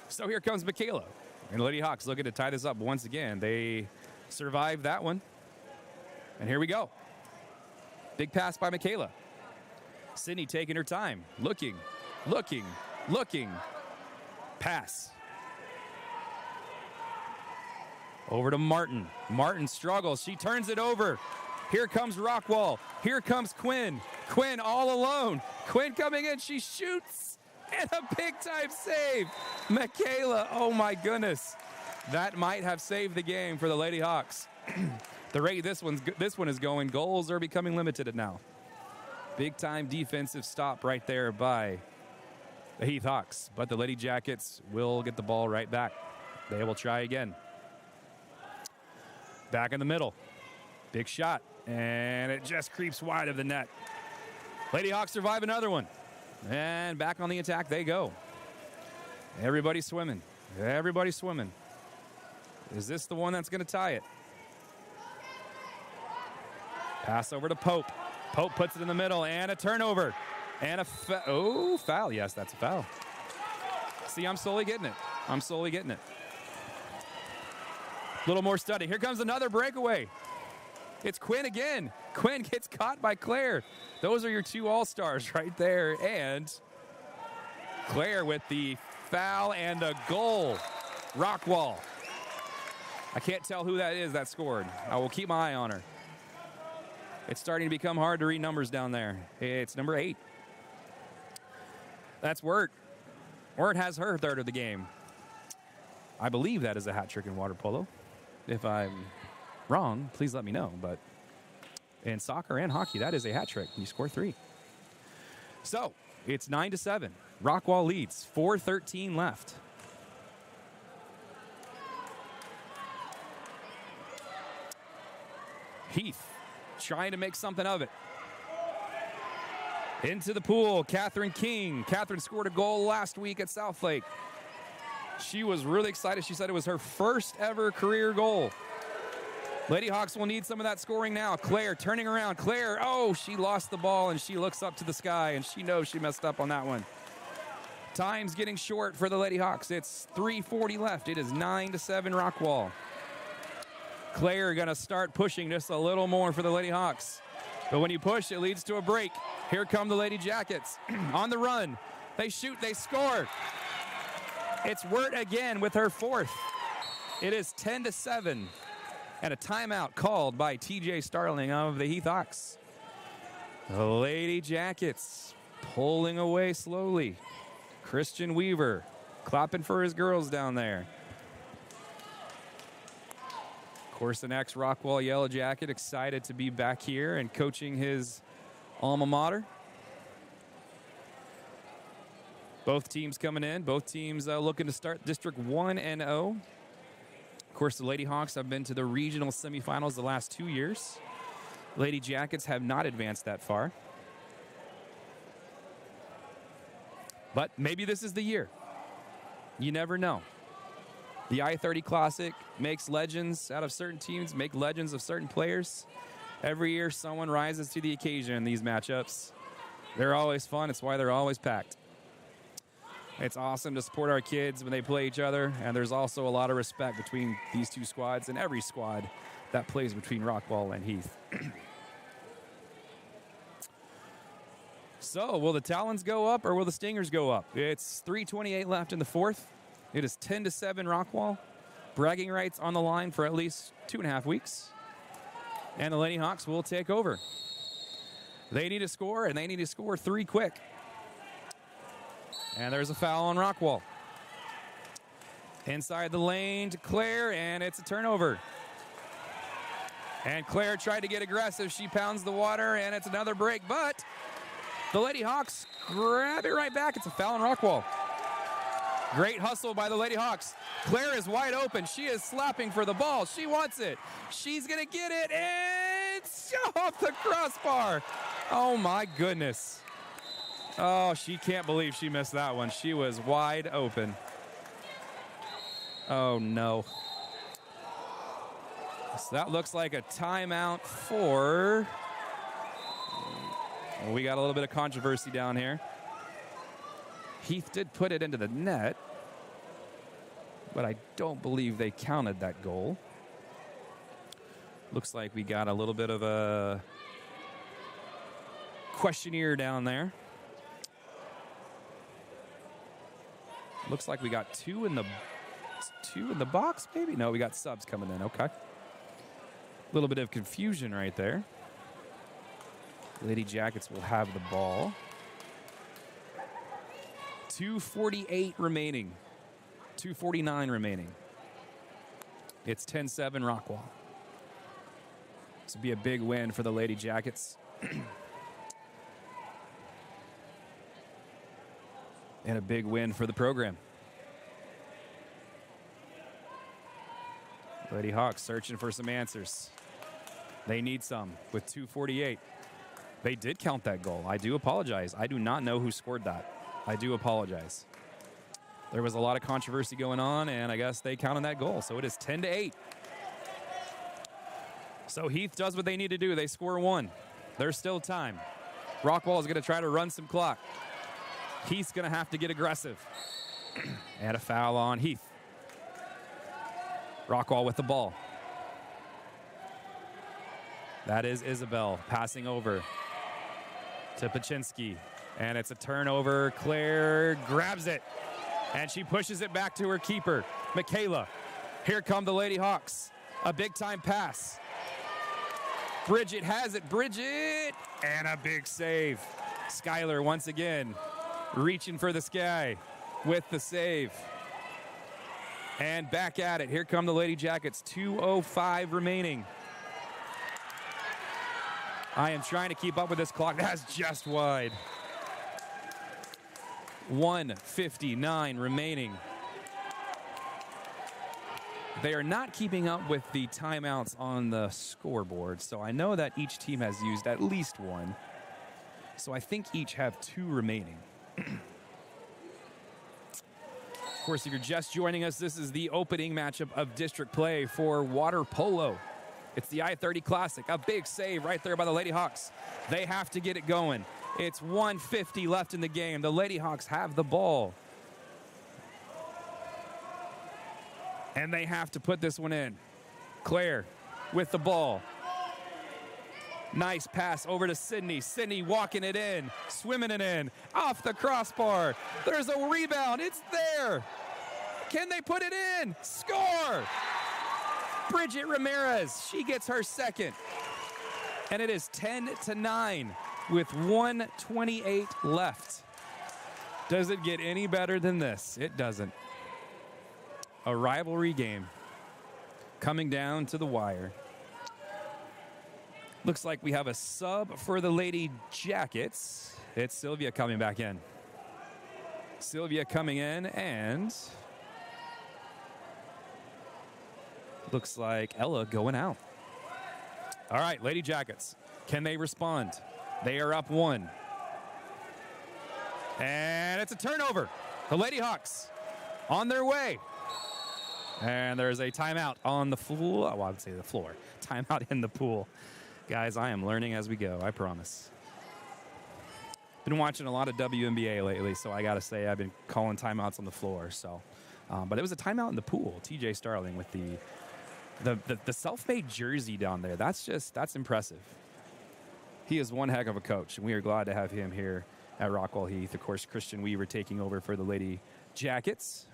So here comes Michaela. And Lady Hawks looking to tie this up once again. They survived that one. And here we go. Big pass by Michaela. Sydney taking her time. Looking. Pass. Over to Martin. Martin struggles. She turns it over. Here comes Rockwall. Here comes Quinn. Quinn all alone. Quinn coming in. She shoots. And a big-time save. Michaela, oh my goodness. That might have saved the game for the Lady Hawks. The rate this one is going, goals are becoming limited now. Big time defensive stop right there by the Heath Hawks, but the Lady Jackets will get the ball right back. They will try again. Back in the middle. Big shot, and it just creeps wide of the net. Lady Hawks survive another one. And back on the attack they go. Everybody's swimming. Everybody's swimming. Is this the one that's going to tie it? Pass over to Pope. Pope puts it in the middle, and a turnover. And a foul. Yes, that's a foul. See, I'm slowly getting it. I'm slowly getting it. A little more study. Here comes another breakaway. It's Quinn again. Quinn gets caught by Claire. Those are your two all-stars right there. And Claire with the foul and a goal. Rockwall. I can't tell who that is that scored. I will keep my eye on her. It's starting to become hard to read numbers down there. It's number 8. That's Wirt. Wirt has her third of the game. I believe that is a hat trick in water polo. If I'm wrong, please let me know. But in soccer and hockey, that is a hat trick. You score 3. So it's 9-7. Rockwall leads. 4:13 left. Heath trying to make something of it. Into the pool, Catherine King. Catherine scored a goal last week at Southlake. She was really excited. She said it was her first ever career goal. Lady Hawks will need some of that scoring now. Claire turning around. Claire, she lost the ball, and she looks up to the sky, and she knows she messed up on that one. Time's getting short for the Lady Hawks. It's 3:40 left. It is 9-7 Rockwall. Claire going to start pushing just a little more for the Lady Hawks. But when you push, it leads to a break. Here come the Lady Jackets on the run. They shoot, they score. It's Wirt again with her 4th. It is 10-7. And a timeout called by TJ Starling of the Heath Hawks. The Lady Jackets pulling away slowly. Christian Weaver clapping for his girls down there. Of course, the next Rockwall Yellow Jacket excited to be back here and coaching his alma mater. Both teams coming in. Both teams looking to start District 1-0. Of course, the Lady Hawks have been to the regional semifinals the last 2 years. Lady Jackets have not advanced that far. But maybe this is the year. You never know. The I-30 Classic makes legends out of certain teams, make legends of certain players. Every year, someone rises to the occasion in these matchups. They're always fun. It's why they're always packed. It's awesome to support our kids when they play each other, and there's also a lot of respect between these two squads and every squad that plays between Rockwall and Heath. So, will the Talons go up or will the Stingers go up? It's 3:28 left in the 4th. It is 10-7 Rockwall. Bragging rights on the line for at least 2.5 weeks. And the Lady Hawks will take over. They need to score, and they need to score 3 quick. And there's a foul on Rockwall. Inside the lane to Claire, and it's a turnover. And Claire tried to get aggressive. She pounds the water, and it's another break. But the Lady Hawks grab it right back. It's a foul on Rockwall. Great hustle by the Lady Hawks. Claire is wide open. She is slapping for the ball. She wants it. She's going to get it, and it's off the crossbar. Oh, my goodness. Oh, she can't believe she missed that one. She was wide open. Oh, no. So that looks like a timeout for... Well, we got a little bit of controversy down here. Heath did put it into the net, but I don't believe they counted that goal. Looks like we got a little bit of a questionnaire down there. Looks like we got two in the box, maybe? No, we got subs coming in. Okay. A little bit of confusion right there. Lady Jackets will have the ball. 2:48 remaining. 2:49 remaining. It's 10-7 Rockwall. This would be a big win for the Lady Jackets. And a big win for the program. Lady Hawks searching for some answers. They need some with 2:48. They did count that goal. I do apologize. I do not know who scored that. I do apologize. There was a lot of controversy going on, and I guess they counted that goal. So it is 10-8. So Heath does what they need to do. They score one. There's still time. Rockwall is going to try to run some clock. Heath's going to have to get aggressive. And a foul on Heath. Rockwall with the ball. That is Isabel passing over to Paczynski. And it's a turnover. Claire grabs it. And she pushes it back to her keeper, Michaela. Here come the Lady Hawks. A big-time pass. Bridget has it. Bridget! And a big save. Skylar once again reaching for the sky with the save. And back at it. Here come the Lady Jackets. 2:05 remaining. I am trying to keep up with this clock. That's just wide. 1:59 remaining. They are not keeping up with the timeouts on the scoreboard, so I know that each team has used at least one. So I think each have 2 remaining. Of course, if you're just joining us, this is the opening matchup of district play for water polo. It's the I-30 Classic. A big save right there by the Lady Hawks. They have to get it going. It's 1:50 left in the game. The Lady Hawks have the ball. And they have to put this one in. Claire with the ball. Nice pass over to Sydney. Sydney walking it in, swimming it in, off the crossbar. There's a rebound. It's there. Can they put it in? Score! Bridget Ramirez, she gets her second. And it is 10-9 with 1:28 left. Does it get any better than this? It doesn't. A rivalry game coming down to the wire. Looks like we have a sub for the Lady Jackets. It's Sylvia coming back in. Sylvia coming in, and looks like Ella going out. All right, Lady Jackets, can they respond? They are up 1. And it's a turnover. The Lady Hawks on their way. And there's a timeout on the floor. Well, I would say the floor. Timeout in the pool. Guys, I am learning as we go, I promise. Been watching a lot of WNBA lately, so I got to say I've been calling timeouts on the floor. So, but it was a timeout in the pool. TJ Starling with the self-made jersey down there. That's impressive. He is one heck of a coach, and we are glad to have him here at Rockwall Heath. Of course, Christian Weaver taking over for the Lady Jackets.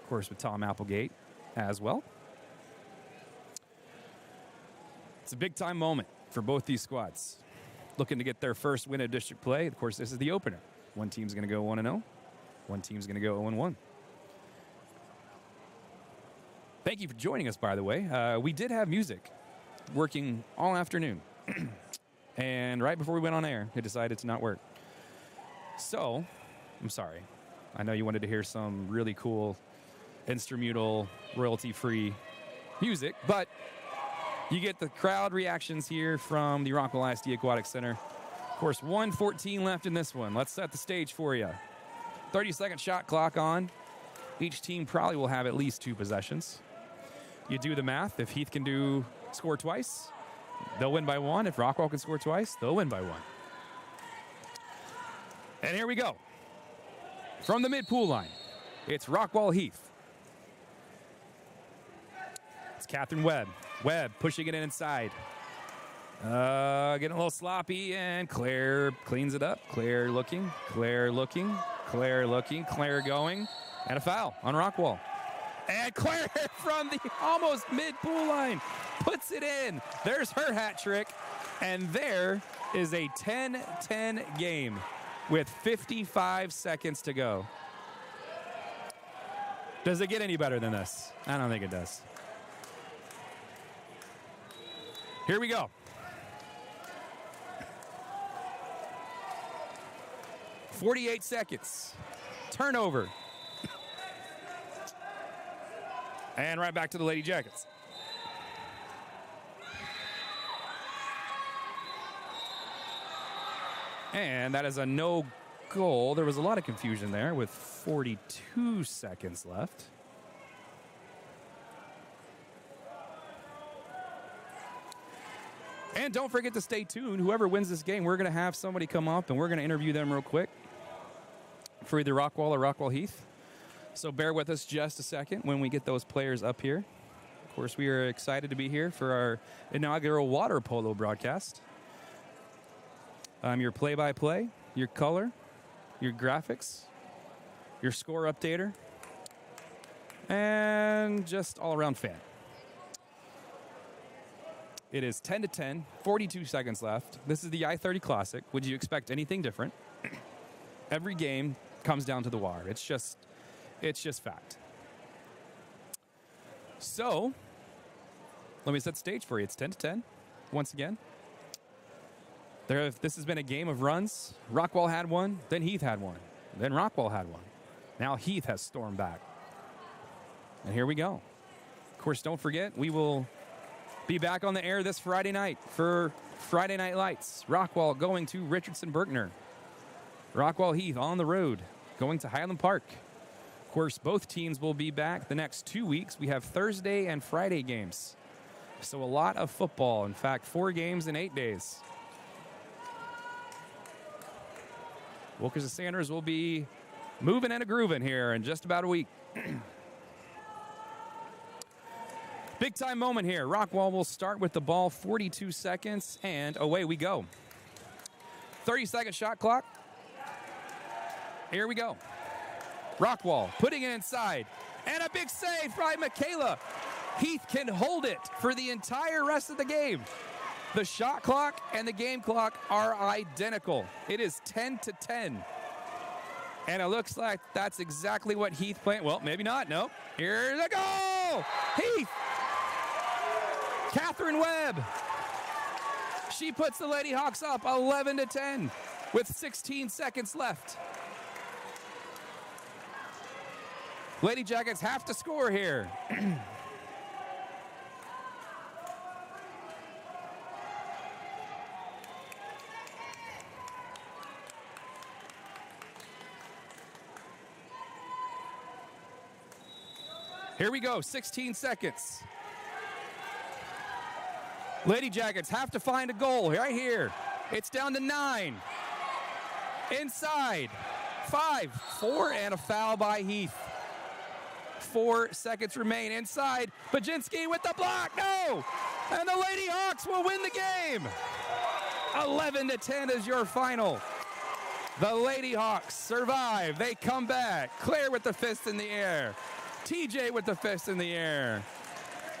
Of course, with Tom Applegate as well. It's a big-time moment for both these squads. Looking to get their first win of district play. Of course, this is the opener. One team's going to go 1-0. One team's going to go 0-1. Thank you for joining us, by the way. We did have music working all afternoon. And right before we went on air, it decided to not work. So, I'm sorry. I know you wanted to hear some really cool instrumental, royalty-free music, but you get the crowd reactions here from the Rockwall ISD Aquatic Center. Of course, 1:14 left in this one. Let's set the stage for you. 30-second shot clock on. Each team probably will have at least 2 possessions. You do the math. If Heath can score twice, they'll win by 1. If Rockwall can score twice, they'll win by 1. And here we go. From the mid-pool line, it's Rockwall Heath. It's Catherine Webb. Webb pushing it in inside. Getting a little sloppy, and Claire cleans it up. Claire looking, Claire looking, Claire looking, Claire going, and a foul on Rockwall. And Claire from the almost mid-pool line puts it in. There's her hat trick, and there is a 10-10 game with 55 seconds to go. Does it get any better than this? I don't think it does. Here we go. 48 seconds. Turnover. And right back to the Lady Jackets. And that is a no goal. There was a lot of confusion there with 42 seconds left. And don't forget to stay tuned. Whoever wins this game, we're going to have somebody come up and we're going to interview them real quick for either Rockwall or Rockwall Heath. So bear with us just a second when we get those players up here. Of course, we are excited to be here for our inaugural water polo broadcast. Your play-by-play, your color, your graphics, your score updater, and just all-around fan. It is 10-10, 42 seconds left. This is the I-30 Classic. Would you expect anything different? Every game comes down to the wire. It's just fact. So, let me set the stage for you. It's 10-10, once again. This has been a game of runs. Rockwall had one, then Heath had one, then Rockwall had one. Now Heath has stormed back. And here we go. Of course, don't forget, we will be back on the air this Friday night for Friday Night Lights. Rockwall going to Richardson-Berkner. Rockwall Heath on the road, going to Highland Park. Of course, both teams will be back the next 2 weeks. We have Thursday and Friday games. So a lot of football. In fact, 4 games in 8 days. Wilkers and Sanders will be moving and a grooving here in just about a week. Big time moment here. Rockwall will start with the ball, 42 seconds, and away we go. 30-second shot clock. Here we go. Rockwall putting it inside, and a big save by Michaela. Heath can hold it for the entire rest of the game. The shot clock and the game clock are identical. It is 10-10. And it looks like that's exactly what Heath planned. Well, maybe not. No. Here's a goal! Heath! Catherine Webb. She puts the Lady Hawks up 11-10 with 16 seconds left. Lady Jackets have to score here. Here we go, 16 seconds. Lady Jackets have to find a goal right here. It's down to 9. Inside, 5, 4, and a foul by Heath. 4 seconds remain inside. Baginski with the block, no! And the Lady Hawks will win the game. 11-10 is your final. The Lady Hawks survive, they come back. Claire with the fist in the air. TJ with the fist in the air.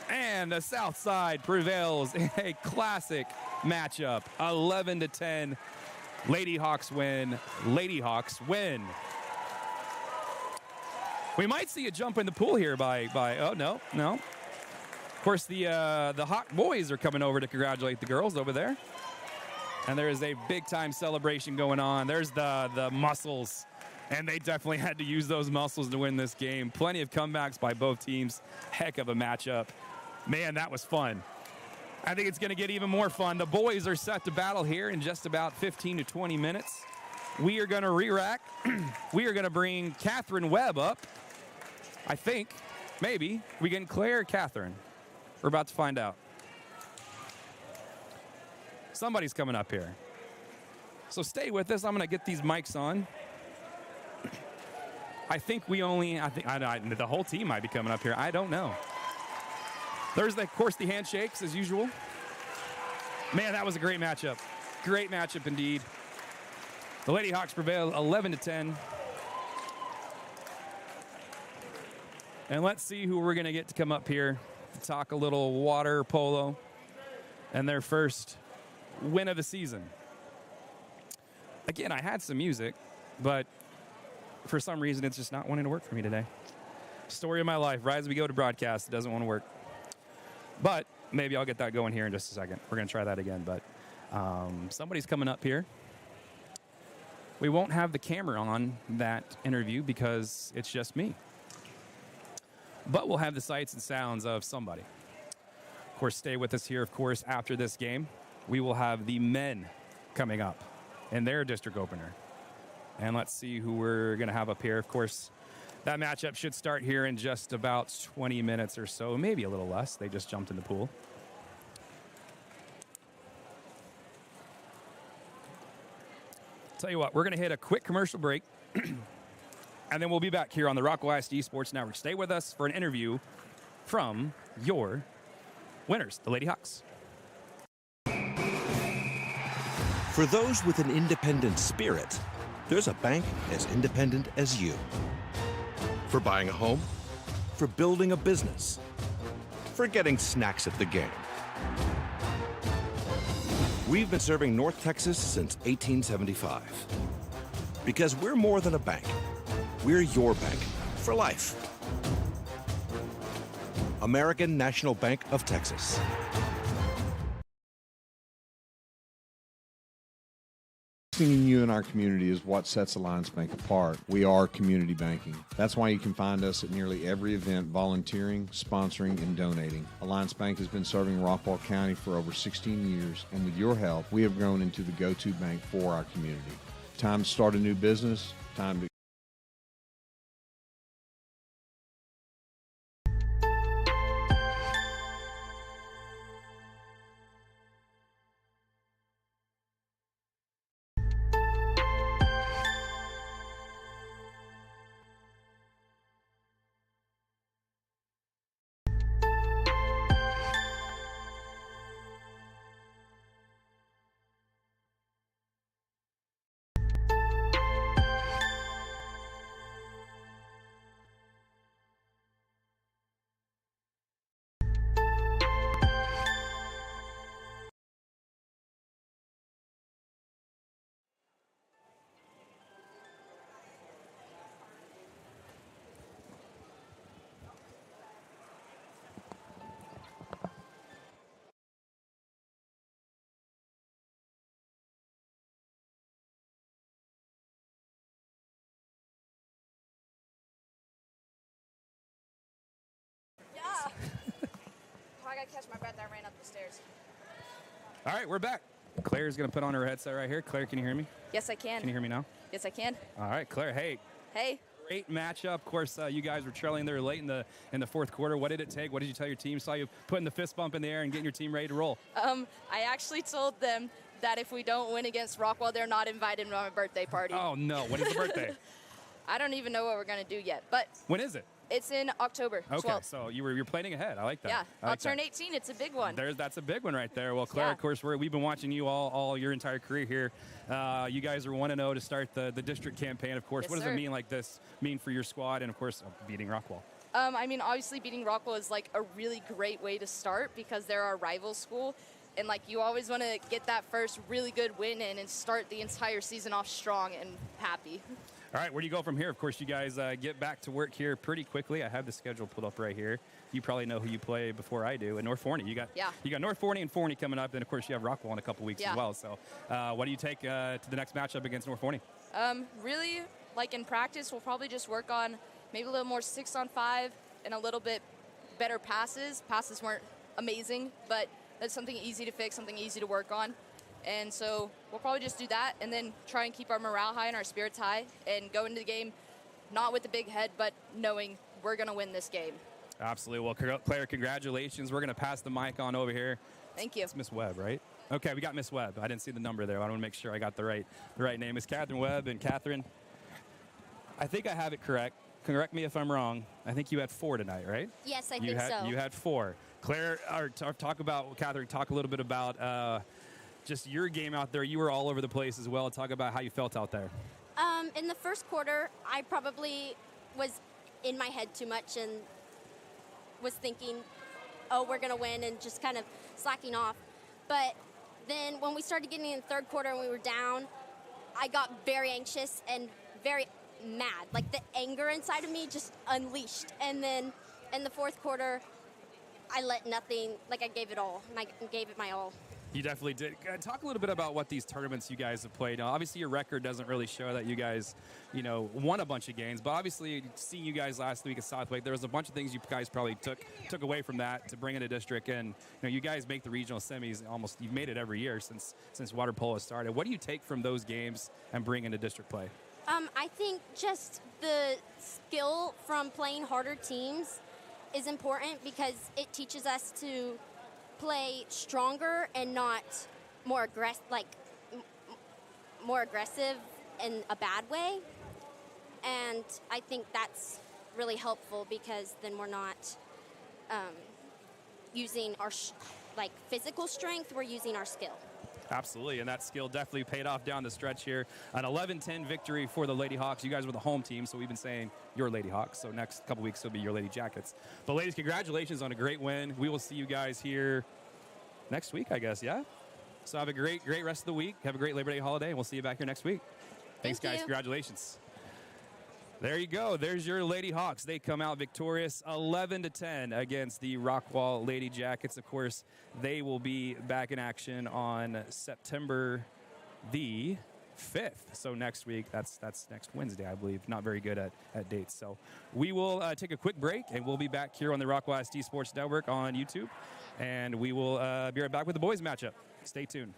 And the South Side prevails in a classic matchup. 11-10. Lady Hawks win. Lady Hawks win. We might see a jump in the pool here by oh, no. Of course, the Hawk boys are coming over to congratulate the girls over there. And there is a big-time celebration going on. There's the muscles. And they definitely had to use those muscles to win this game. Plenty of comebacks by both teams. Heck of a matchup. Man, that was fun. I think it's going to get even more fun. The boys are set to battle here in just about 15 to 20 minutes. We are going to re-rack. We are going to bring Catherine Webb up. I think, maybe, we can Claire or Catherine. We're about to find out. Somebody's coming up here. So stay with us. I'm going to get these mics on. I think the whole team might be coming up here. I don't know. There's, of course, the handshakes as usual. Man, that was a great matchup. Great matchup indeed. The Lady Hawks prevail 11-10. And let's see who we're going to get to come up here to talk a little water polo and their first win of the season. Again, I had some music, but for some reason, it's just not wanting to work for me today. Story of my life. Right as we go to broadcast, it doesn't want to work. But maybe I'll get that going here in just a second. We're going to try that again, but somebody's coming up here. We won't have the camera on that interview because it's just me. But we'll have the sights and sounds of somebody. Of course, stay with us here, of course, after this game. We will have the men coming up in their district opener. And let's see who we're going to have up here. Of course, that matchup should start here in just about 20 minutes or so, maybe a little less. They just jumped in the pool. Tell you what, we're going to hit a quick commercial break, and then we'll be back here on the Rockwall ISD Sports Network. Stay with us for an interview from your winners, the Lady Hawks. For those with an independent spirit, there's a bank as independent as you. For buying a home, for building a business, for getting snacks at the game. We've been serving North Texas since 1875. Because we're more than a bank. We're your bank for life. American National Bank of Texas. Investing in you and our community is what sets Alliance Bank apart. We are community banking. That's why you can find us at nearly every event volunteering, sponsoring, and donating. Alliance Bank has been serving Rockwall County for over 16 years, and with your help, we have grown into the go-to bank for our community. Time to start a new business, time to I gotta catch my breath. I ran up the stairs. All right, we're back. Claire's going to put on her headset right here. Claire, can you hear me? Yes, I can. Can you hear me now? Yes, I can. All right, Claire, hey. Hey. Great matchup. Of course, you guys were trailing there late in the fourth quarter. What did it take? What did you tell your team? Saw you putting the fist bump in the air and getting your team ready to roll. I actually told them that if we don't win against Rockwall, they're not invited to my birthday party. Oh, no. When is the birthday? I don't even know what we're going to do yet. But when is it? It's in October 12th. Okay, so you're planning ahead. I like that. Yeah, I'll turn 18. It's a big one. That's a big one right there. Well, Claire, Yeah. of course, we've been watching you all your entire career here. You guys are 1-0 to start the district campaign, of course. Yes, what does sir. it mean like this mean for your squad and, of course, beating Rockwall? I mean, obviously beating Rockwall is like a really great way to start because they're our rival school. And like you always want to get that first really good win in and start the entire season off strong and happy. All right, where do you go from here? Of course, you guys get back to work here pretty quickly. I have the schedule pulled up right here. You probably know who you play before I do. And North Forney, you got North Forney and Forney coming up. Then of course you have Rockwall in a couple weeks as well. So, what do you take to the next matchup against North Forney? Really, like in practice, we'll probably just work on maybe a little more 6-on-5 and a little bit better passes. Passes weren't amazing, but that's something easy to fix, something easy to work on. And so we'll probably just do that and then try and keep our morale high and our spirits high and go into the game not with a big head, but knowing we're going to win this game. Absolutely. Well, Claire, congratulations. We're going to pass the mic on over here. Thank you. It's Miss Webb, right? Okay, we got Miss Webb. I didn't see the number there. I want to make sure I got the right name. It's Catherine Webb. And Catherine, I think I have it correct. Correct me if I'm wrong. I think you had 4 tonight, right? Yes, I think so. You had 4. Claire, Catherine, talk a little bit about just your game out there. You were all over the place as well. Talk about how you felt out there. In the first quarter, I probably was in my head too much and was thinking, oh, we're going to win, and just kind of slacking off. But then when we started getting in the third quarter and we were down, I got very anxious and very mad. Like the anger inside of me just unleashed. And then in the fourth quarter, I let nothing, like I gave it all, and I gave it my all. You definitely did. Talk a little bit about what these tournaments you guys have played. Now, obviously, your record doesn't really show that you guys, won a bunch of games. But obviously, seeing you guys last week at Southwick, there was a bunch of things you guys probably took away from that to bring into district. And you guys make the regional semis almost. You've made it every year since water polo started. What do you take from those games and bring into district play? I think just the skill from playing harder teams is important because it teaches us to play stronger and not more aggressive, more aggressive in a bad way. And I think that's really helpful because then we're not using our physical strength, we're using our skill. Absolutely, and that skill definitely paid off down the stretch here. An 11-10 victory for the Lady Hawks. You guys were the home team, so we've been saying your Lady Hawks. So next couple weeks will be your Lady Jackets. But ladies, congratulations on a great win. We will see you guys here next week, I guess, yeah? So have a great rest of the week. Have a great Labor Day holiday, and we'll see you back here next week. Thanks, guys. Congratulations. There you go. There's your Lady Hawks. They come out victorious 11-10 against the Rockwall Lady Jackets. Of course, they will be back in action on September the 5th. So next week, that's next Wednesday, I believe. Not very good at dates. So we will take a quick break, and we'll be back here on the Rockwall ISD Sports Network on YouTube. And we will be right back with the boys matchup. Stay tuned.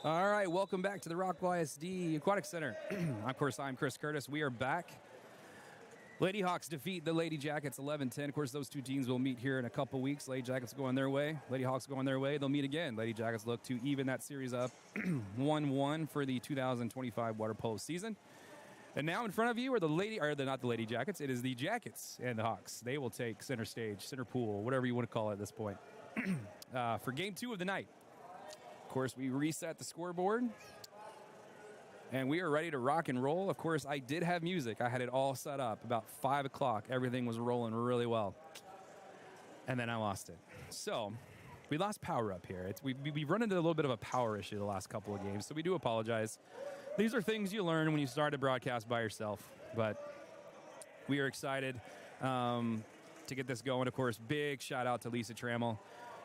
All right, welcome back to the Rockwall ISD Aquatic Center. Of course, I'm Chris Curtis. We are back. Lady Hawks defeat the Lady Jackets 11-10. Of course, those two teams will meet here in a couple weeks. Lady Jackets going their way. Lady Hawks going their way. They'll meet again. Lady Jackets look to even that series up 1-1 for the 2025 water polo season. And now in front of you are not the Lady Jackets. It is the Jackets and the Hawks. They will take center stage, center pool, whatever you want to call it at this point, for game 2 of the night. Of course, we reset the scoreboard. And we are ready to rock and roll. Of course, I did have music. I had it all set up. About 5 o'clock, everything was rolling really well. And then I lost it. So we lost power up here. We've run into a little bit of a power issue the last couple of games, so we do apologize. These are things you learn when you start a broadcast by yourself. But we are excited to get this going. Of course, big shout out to Lisa Trammell.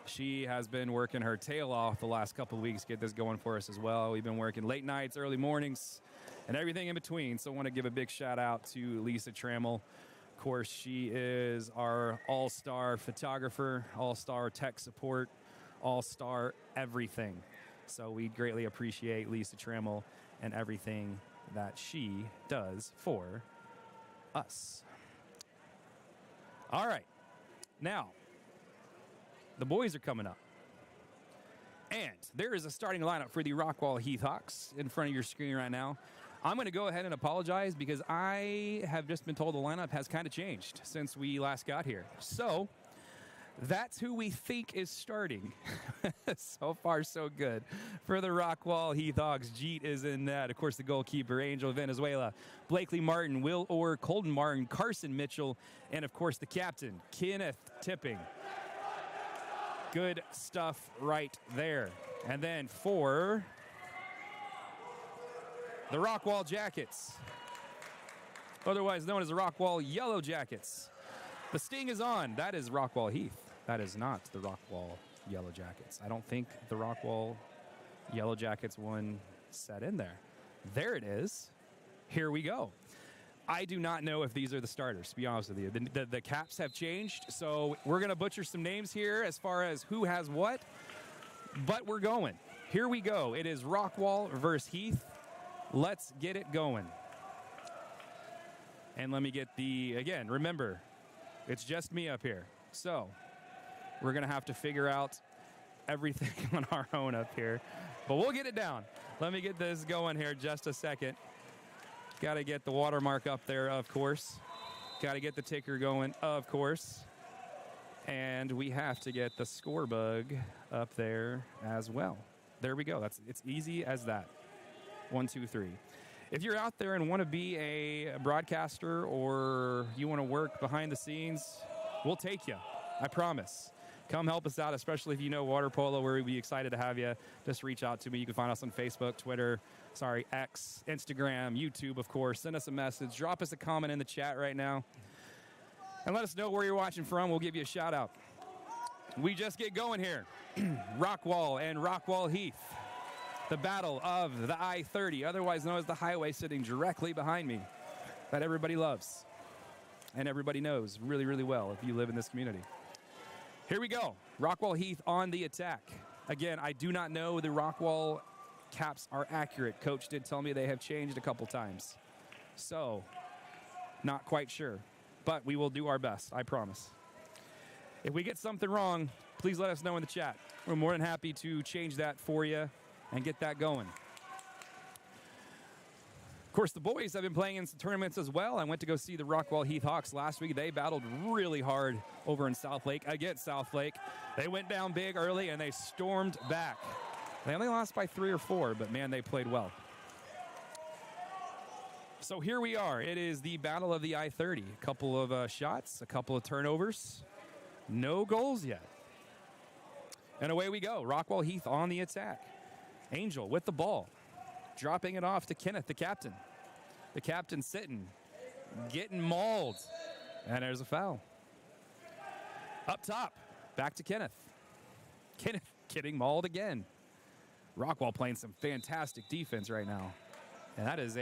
She has been working her tail off the last couple of weeks to get this going for us as well. We've been working late nights, early mornings, and everything in between. So I want to give a big shout out to Lisa Trammell. Of course, she is our all-star photographer, all-star tech support, all-star everything. So we greatly appreciate Lisa Trammell and everything that she does for us. All right. Now, the boys are coming up. And there is a starting lineup for the Rockwall Heath Hawks in front of your screen right now. I'm going to go ahead and apologize because I have just been told the lineup has kind of changed since we last got here. So that's who we think is starting. So far, so good. For the Rockwall Heath Hawks, Jeet is in net. Of course, the goalkeeper, Angel Venezuela, Blakely Martin, Will Orr, Colton Martin, Carson Mitchell, and, of course, the captain, Kenneth Tipping. Good stuff right there. And then for the Rockwall Jackets, otherwise known as the Rockwall Yellow Jackets, the sting is on. That is Rockwall Heath. That is not the Rockwall Yellow Jackets. I don't think the Rockwall Yellow Jackets one set in there. There it is. Here we go. I do not know if these are the starters, to be honest with you. The caps have changed, so we're going to butcher some names here as far as who has what, but we're going. Here we go. It is Rockwall versus Heath. Let's get it going. And let me get again, remember, it's just me up here. So we're going to have to figure out everything on our own up here, but we'll get it down. Let me get this going here just a second. Got to get the watermark up there, of course. Got to get the ticker going, of course. And we have to get the score bug up there as well. There we go. It's easy as that. 1, 2, 3. If you're out there and want to be a broadcaster or you want to work behind the scenes, we'll take you. I promise. Come help us out, especially if you know water polo. We'd be excited to have you. Just reach out to me. You can find us on Facebook, Twitter, X, Instagram, YouTube, of course. Send us a message. Drop us a comment in the chat right now. And let us know where you're watching from. We'll give you a shout out. We just get going here. Rockwall and Rockwall Heath. The battle of the I-30, otherwise known as the highway, sitting directly behind me, that everybody loves and everybody knows really, really well if you live in this community. Here we go. Rockwall Heath on the attack. Again, I do not know the Rockwall caps are accurate. Coach did tell me they have changed a couple times. So, not quite sure. But we will do our best, I promise. If we get something wrong, please let us know in the chat. We're more than happy to change that for you and get that going. Of course, the boys have been playing in some tournaments as well. I went to go see the Rockwall Heath Hawks last week. They battled really hard over in South Lake against South Lake. They went down big early and they stormed back. They only lost by 3 or 4, but man, they played well. So here we are. It is the battle of the I-30. A couple of shots, a couple of turnovers. No goals yet. And away we go. Rockwall Heath on the attack. Angel with the ball. Dropping it off to Kenneth, the captain. The captain sitting, getting mauled. And there's a foul. Up top, back to Kenneth. Kenneth getting mauled again. Rockwall playing some fantastic defense right now. And that is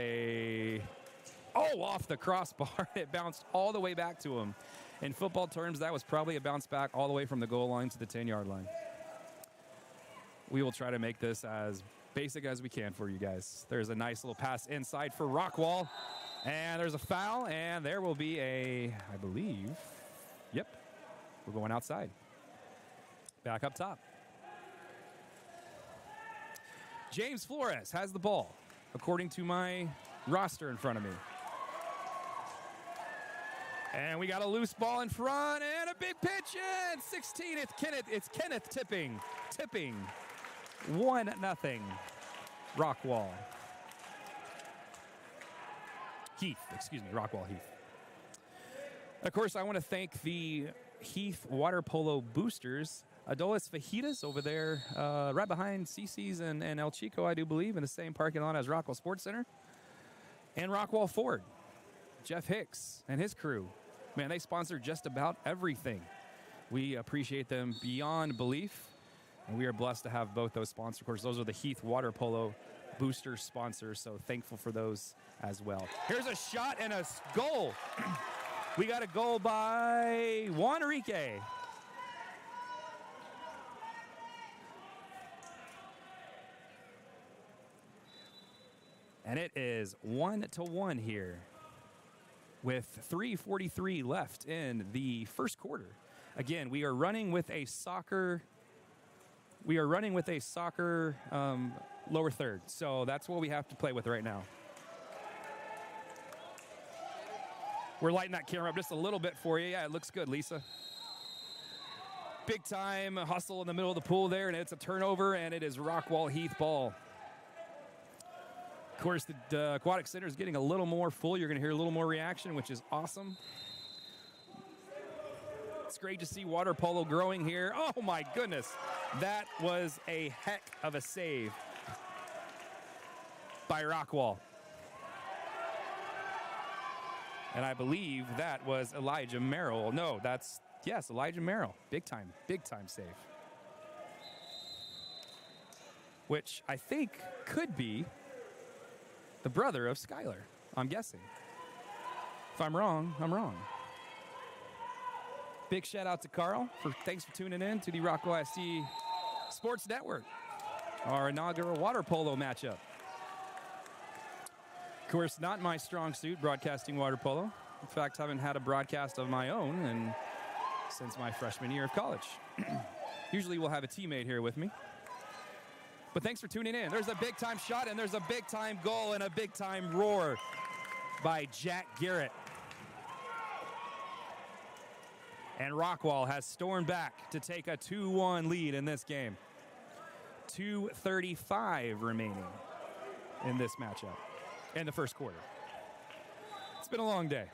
off the crossbar. It bounced all the way back to him. In football terms, that was probably a bounce back all the way from the goal line to the 10-yard line. We will try to make this as basic as we can for you guys. There's a nice little pass inside for Rockwall. And there's a foul, and there will be I believe, yep, we're going outside. Back up top. James Flores has the ball, according to my roster in front of me. And we got a loose ball in front and a big pitch in 16. It's Kenneth tipping 1-0 Rockwall. Heath, excuse me, Rockwall Heath. Of course, I want to thank the Heath Water Polo boosters, Adolis Fajitas over there, right behind CC's and El Chico, I do believe, in the same parking lot as Rockwall Sports Center. And Rockwall Ford, Jeff Hicks and his crew. Man, they sponsor just about everything. We appreciate them beyond belief, and we are blessed to have both those sponsors. Of course, those are the Heath Water Polo booster sponsors, so thankful for those as well. Here's a shot and a goal. We got a goal by Juan Enrique. And it is 1-1 here with 3:43 left in the first quarter. Again, we are running with a soccer lower third. So that's what we have to play with right now. We're lighting that camera up just a little bit for you. Yeah, it looks good, Lisa. Big time hustle in the middle of the pool there, and it's a turnover, and it is Rockwall Heath ball. Of course, the Aquatic Center is getting a little more full. You're going to hear a little more reaction, which is awesome. It's great to see water polo growing here. Oh, my goodness. That was a heck of a save by Rockwall. And I believe that was Elijah Merrill. No, yes, Elijah Merrill. Big time save. Which I think could be the brother of Skylar, I'm guessing. If I'm wrong, I'm wrong. Big shout out to Carl. Thanks for tuning in to the Rockwall ISD Sports Network, our inaugural water polo matchup. Of course, not my strong suit, broadcasting water polo. In fact, haven't had a broadcast of my own since my freshman year of college. Usually we'll have a teammate here with me. But thanks for tuning in. There's a big-time shot, and there's a big-time goal and a big-time roar by Jack Garrett. And Rockwall has stormed back to take a 2-1 lead in this game. 2:35 remaining in this matchup in the first quarter. It's been a long day.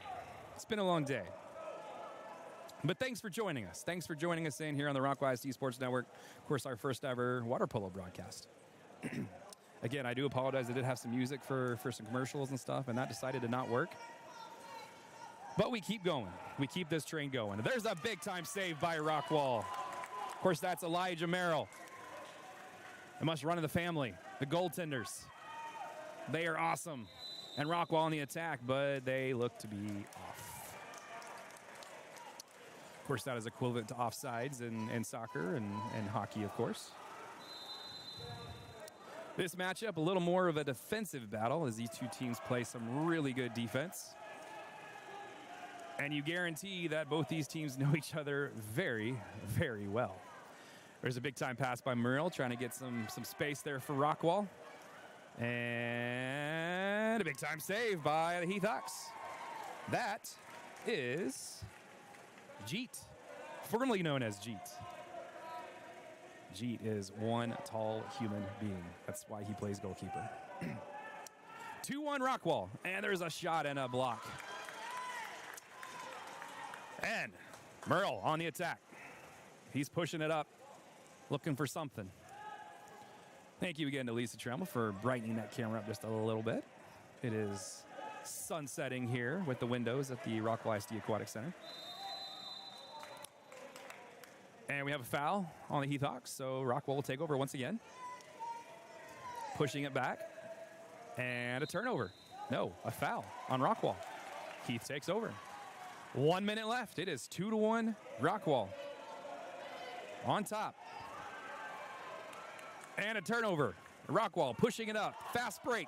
But thanks for joining us. Thanks for joining us in here on the Rockwall ISD Sports Network. Of course, our first ever water polo broadcast. Again, I do apologize. I did have some music for some commercials and stuff, and that decided to not work. But we keep going. We keep this train going. There's a big-time save by Rockwall. Of course, that's Elijah Merrill. It must run in the family. The goaltenders. They are awesome. And Rockwall on the attack, but they look to be off. Of course, that is equivalent to offsides in soccer and hockey, of course. This matchup, a little more of a defensive battle as these two teams play some really good defense. And you guarantee that both these teams know each other very, very well. There's a big-time pass by Muriel, trying to get some space there for Rockwall. And a big-time save by the Heath Hawks. That is Jeet, formerly known as Jeet. Jeet is one tall human being. That's why he plays goalkeeper. 2-1 Rockwall, and there's a shot and a block. And Merle on the attack. He's pushing it up, looking for something. Thank you again to Lisa Trammell for brightening that camera up just a little bit. It is sunsetting here with the windows at the Rockwall ISD Aquatic Center. And we have a foul on the Heath Hawks, so Rockwall will take over once again. Pushing it back. And a turnover. No, a foul on Rockwall. Heath takes over. 1 minute left. It is 2-1 Rockwall. On top. And a turnover. Rockwall pushing it up. Fast break.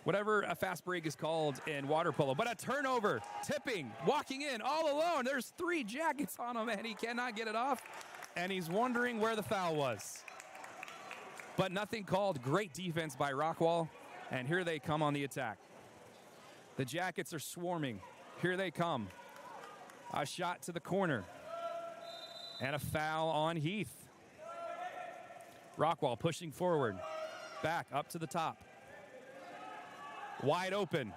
Whatever a fast break is called in water polo. But a turnover. Tipping. Walking in all alone. There's 3 jackets on him, and he cannot get it off. And he's wondering where the foul was. But nothing called. Great defense by Rockwall. And here they come on the attack. The Jackets are swarming. Here they come. A shot to the corner. And a foul on Heath. Rockwall pushing forward. Back up to the top. Wide open.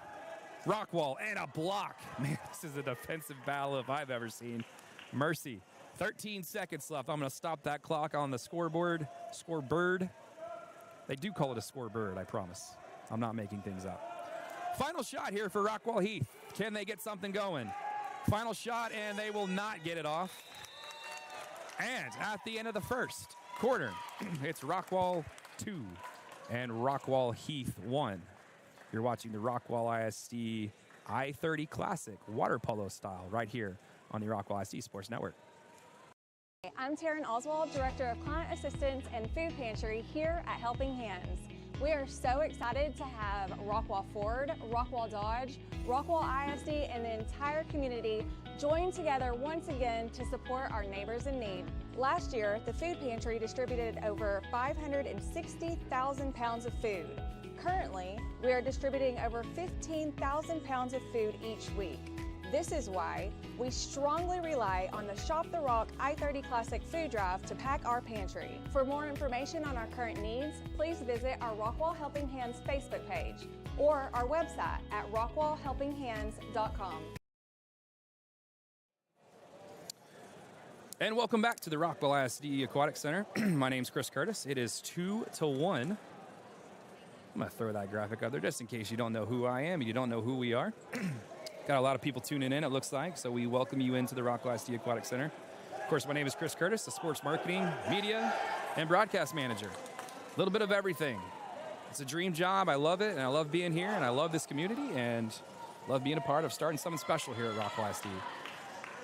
Rockwall and a block. Man, this is a defensive battle if I've ever seen. Mercy. 13 seconds left. I'm going to stop that clock on the scoreboard. Scorebird. They do call it a scorebird, I promise. I'm not making things up. Final shot here for Rockwall Heath. Can they get something going? Final shot, and they will not get it off. And at the end of the first quarter, it's Rockwall 2 and Rockwall Heath 1. You're watching the Rockwall ISD I-30 Classic water polo style right here on the Rockwall ISD Sports Network. I'm Taryn Oswald, Director of Client Assistance and Food Pantry here at Helping Hands. We are so excited to have Rockwall Ford, Rockwall Dodge, Rockwall ISD, and the entire community join together once again to support our neighbors in need. Last year, the Food Pantry distributed over 560,000 pounds of food. Currently, we are distributing over 15,000 pounds of food each week. This is why we strongly rely on the Shop the Rock I-30 Classic Food Drive to pack our pantry. For more information on our current needs, please visit our Rockwall Helping Hands Facebook page or our website at rockwallhelpinghands.com. And welcome back to the Rockwall ISD Aquatic Center. My name's Chris Curtis. It is 2-1. I'm going to throw that graphic up there just in case you don't know who I am and you don't know who we are. Got a lot of people tuning in, it looks like, so we welcome you into the Rockwall ISD Aquatic Center. Of course, my name is Chris Curtis, the sports marketing, media, and broadcast manager. A little bit of everything. It's a dream job. I love it, and I love being here, and I love this community, and love being a part of starting something special here at Rockwall ISD.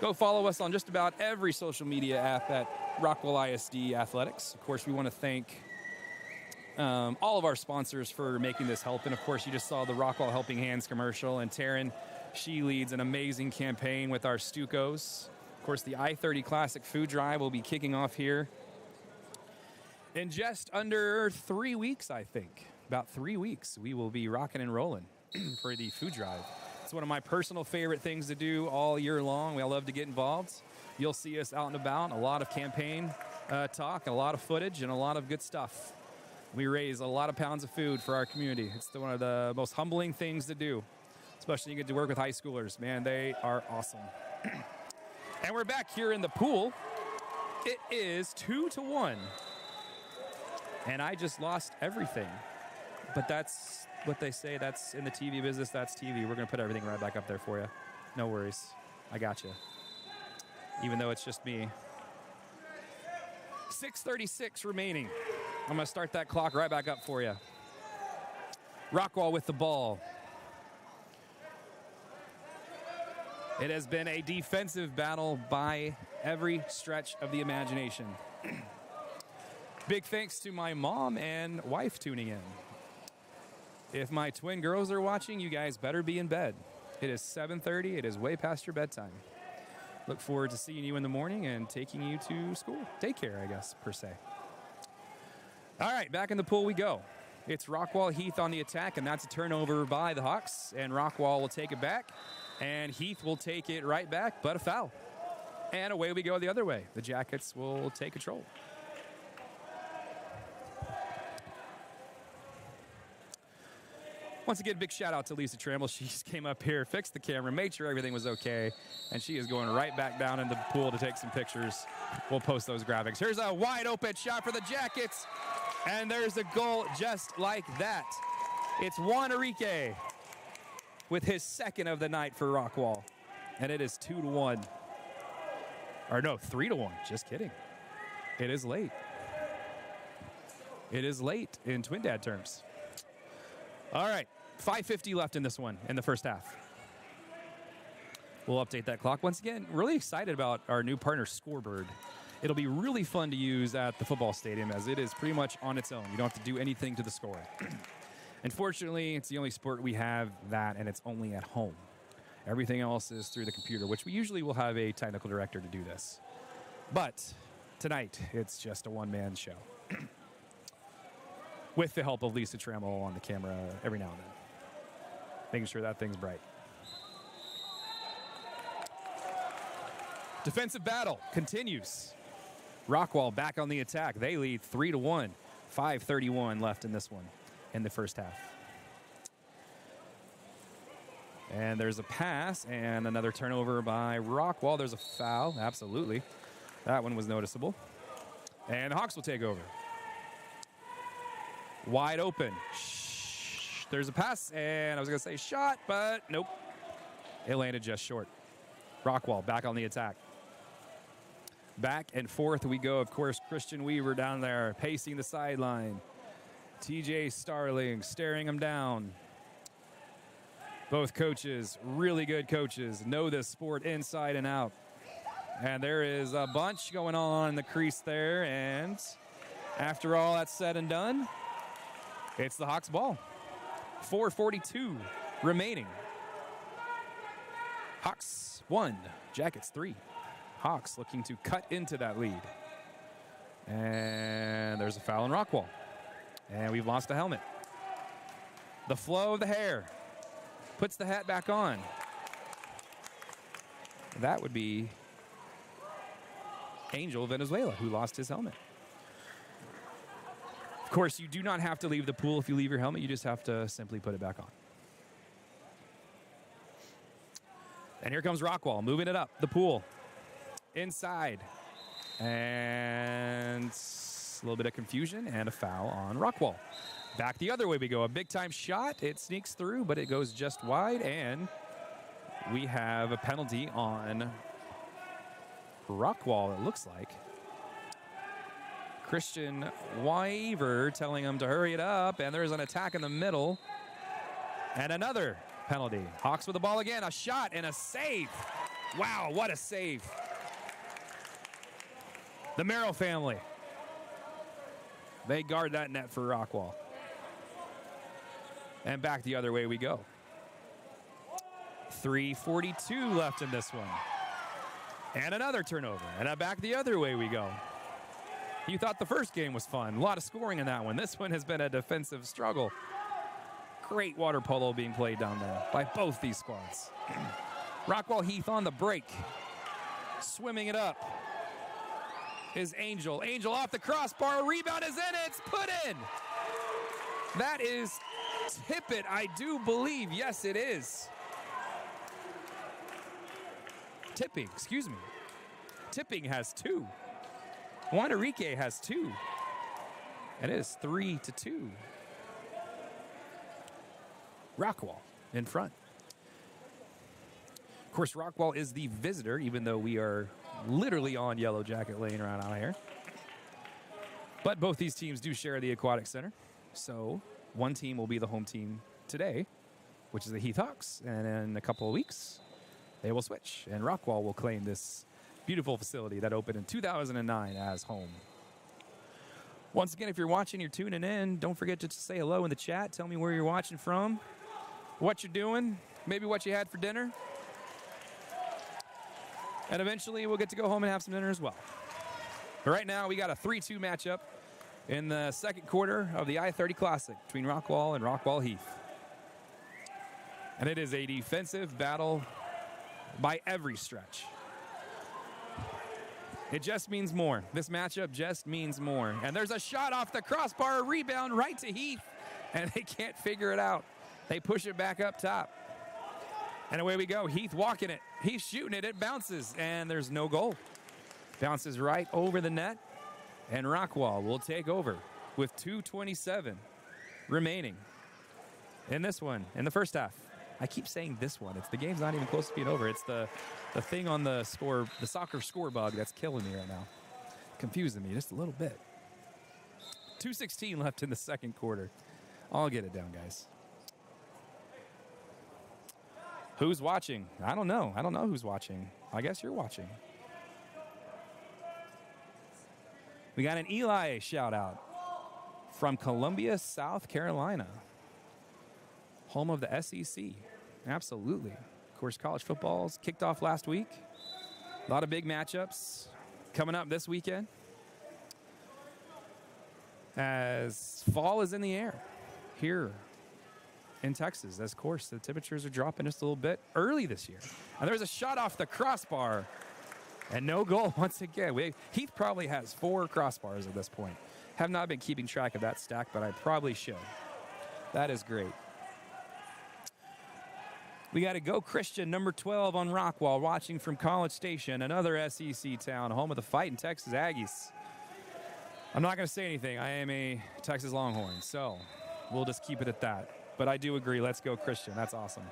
Go follow us on just about every social media app at Rockwall ISD Athletics. Of course, we want to thank all of our sponsors for making this happen. Of course, you just saw the Rockwall Helping Hands commercial, and Taryn, she leads an amazing campaign with our Stucos. Of course, the I-30 Classic Food Drive will be kicking off here in just under 3 weeks, I think. About 3 weeks, we will be rocking and rolling for the food drive. It's one of my personal favorite things to do all year long. I love to get involved. You'll see us out and about, a lot of campaign talk, a lot of footage, and a lot of good stuff. We raise a lot of pounds of food for our community. It's one of the most humbling things to do. Especially you get to work with high schoolers. Man, they are awesome. And we're back here in the pool. It is 2-1. And I just lost everything. But that's what they say. That's in the TV business. That's TV. We're going to put everything right back up there for you. No worries. I got you. Even though it's just me. 6:36 remaining. I'm going to start that clock right back up for you. Rockwall with the ball. It has been a defensive battle by every stretch of the imagination. Big thanks to my mom and wife tuning in. If my twin girls are watching, you guys better be in bed. It is 7:30. It is way past your bedtime. Look forward to seeing you in the morning and taking you to school. Daycare, I guess, per se. All right, back in the pool we go. It's Rockwall Heath on the attack, and that's a turnover by the Hawks. And Rockwall will take it back. And Heath will take it right back, but a foul. And away we go the other way. The Jackets will take control. Once again, big shout out to Lisa Trammell. She just came up here, fixed the camera, made sure everything was okay, and she is going right back down into the pool to take some pictures. We'll post those graphics. Here's a wide open shot for the Jackets, and there's a goal just like that. It's Juan Enrique with his second of the night for Rockwall. And it is 2-1. Or no, 3-1. Just kidding. It is late. It is late in Twin Dad terms. All right, 5:50 left in this one in the first half. We'll update that clock. Once again, really excited about our new partner, Scorebird. It'll be really fun to use at the football stadium as it is pretty much on its own. You don't have to do anything to the score. Unfortunately, it's the only sport we have that, and it's only at home. Everything else is through the computer, which we usually will have a technical director to do this. But tonight, it's just a one-man show. With the help of Lisa Trammell on the camera every now and then. Making sure that thing's bright. Defensive battle continues. Rockwall back on the attack. They lead 3-1. 5:31 left in this one in the first half. And there's a pass and another turnover by Rockwall. There's a foul, absolutely. That one was noticeable. And the Hawks will take over. Wide open. There's a pass, and I was going to say shot, but nope. It landed just short. Rockwall back on the attack. Back and forth we go. Of course, Christian Weaver down there pacing the sideline. TJ Starling staring him down. Both coaches, really good coaches, know this sport inside and out. And there is a bunch going on in the crease there. And after all that's said and done, it's the Hawks ball. 4:42 remaining. Hawks 1, Jackets 3. Hawks looking to cut into that lead. And there's a foul in Rockwall. And we've lost a helmet. The flow of the hair puts the hat back on. That would be Angel Venezuela, who lost his helmet. Of course, you do not have to leave the pool if you leave your helmet. You just have to simply put it back on. And here comes Rockwall, moving it up the pool. Inside. And a little bit of confusion and a foul on Rockwall. Back the other way we go. A big-time shot. It sneaks through, but it goes just wide. And we have a penalty on Rockwall, it looks like. Christian Weaver telling him to hurry it up. And there's an attack in the middle. And another penalty. Hawks with the ball again. A shot and a save. Wow, what a save. The Merrill family. They guard that net for Rockwall. And back the other way we go. 3:42 left in this one. And another turnover. And back the other way we go. You thought the first game was fun. A lot of scoring in that one. This one has been a defensive struggle. Great water polo being played down there by both these squads. Rockwall Heath on the break. Swimming it up is Angel. Angel off the crossbar. Rebound is in. It's put in. That is Tippett, I do believe. Yes, it is. Tipping, excuse me. Tipping has 2. Juan Enrique has 2. And it is 3-2. Rockwall in front. Of course, Rockwall is the visitor, even though we are literally on Yellow Jacket Lane around out here. But both these teams do share the Aquatic Center. So one team will be the home team today, which is the Heath Hawks. And in a couple of weeks, they will switch. And Rockwall will claim this beautiful facility that opened in 2009 as home. Once again, if you're watching, you're tuning in, don't forget to say hello in the chat. Tell me where you're watching from, what you're doing, maybe what you had for dinner. And eventually we'll get to go home and have some dinner as well. But right now we got a 3-2 matchup in the second quarter of the I-30 Classic between Rockwall and Rockwall Heath. And it is a defensive battle by every stretch. It just means more. This matchup just means more. And there's a shot off the crossbar, a rebound right to Heath, and they can't figure it out. They push it back up top. And away we go. Heath walking it. He's shooting it. It bounces, and there's no goal. Bounces right over the net, and Rockwall will take over with 2:27 remaining in this one, in the first half. I keep saying this one. The game's not even close to being over. It's the thing on the soccer score bug that's killing me right now. Confusing me just a little bit. 2:16 left in the second quarter. I'll get it down, guys. Who's watching? I don't know. I don't know who's watching. I guess you're watching. We got an Eli shout out from Columbia, South Carolina. Home of the SEC. Absolutely. Of course, college football's kicked off last week. A lot of big matchups coming up this weekend. As fall is in the air here in Texas. As, of course, the temperatures are dropping just a little bit early this year. And there's a shot off the crossbar. And no goal once again. Heath probably has 4 crossbars at this point. Have not been keeping track of that stack, but I probably should. That is great. We got to go Christian, number 12 on Rockwall, watching from College Station, another SEC town, home of the fighting Texas Aggies. I'm not going to say anything. I am a Texas Longhorn, so we'll just keep it at that. But I do agree. Let's go Christian. That's awesome.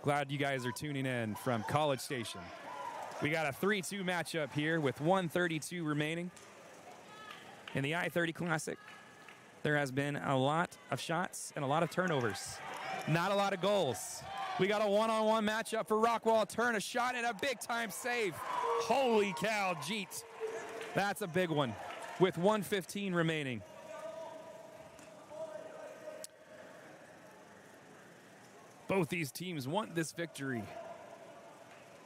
Glad you guys are tuning in from College Station. We got a 3-2 matchup here with 1:32 remaining. In the I-30 Classic, there has been a lot of shots and a lot of turnovers. Not a lot of goals. We got a one-on-one matchup for Rockwall. Turn, a shot, and a big-time save. Holy cow, Jeet. That's a big one with 1:15 remaining. Both these teams want this victory.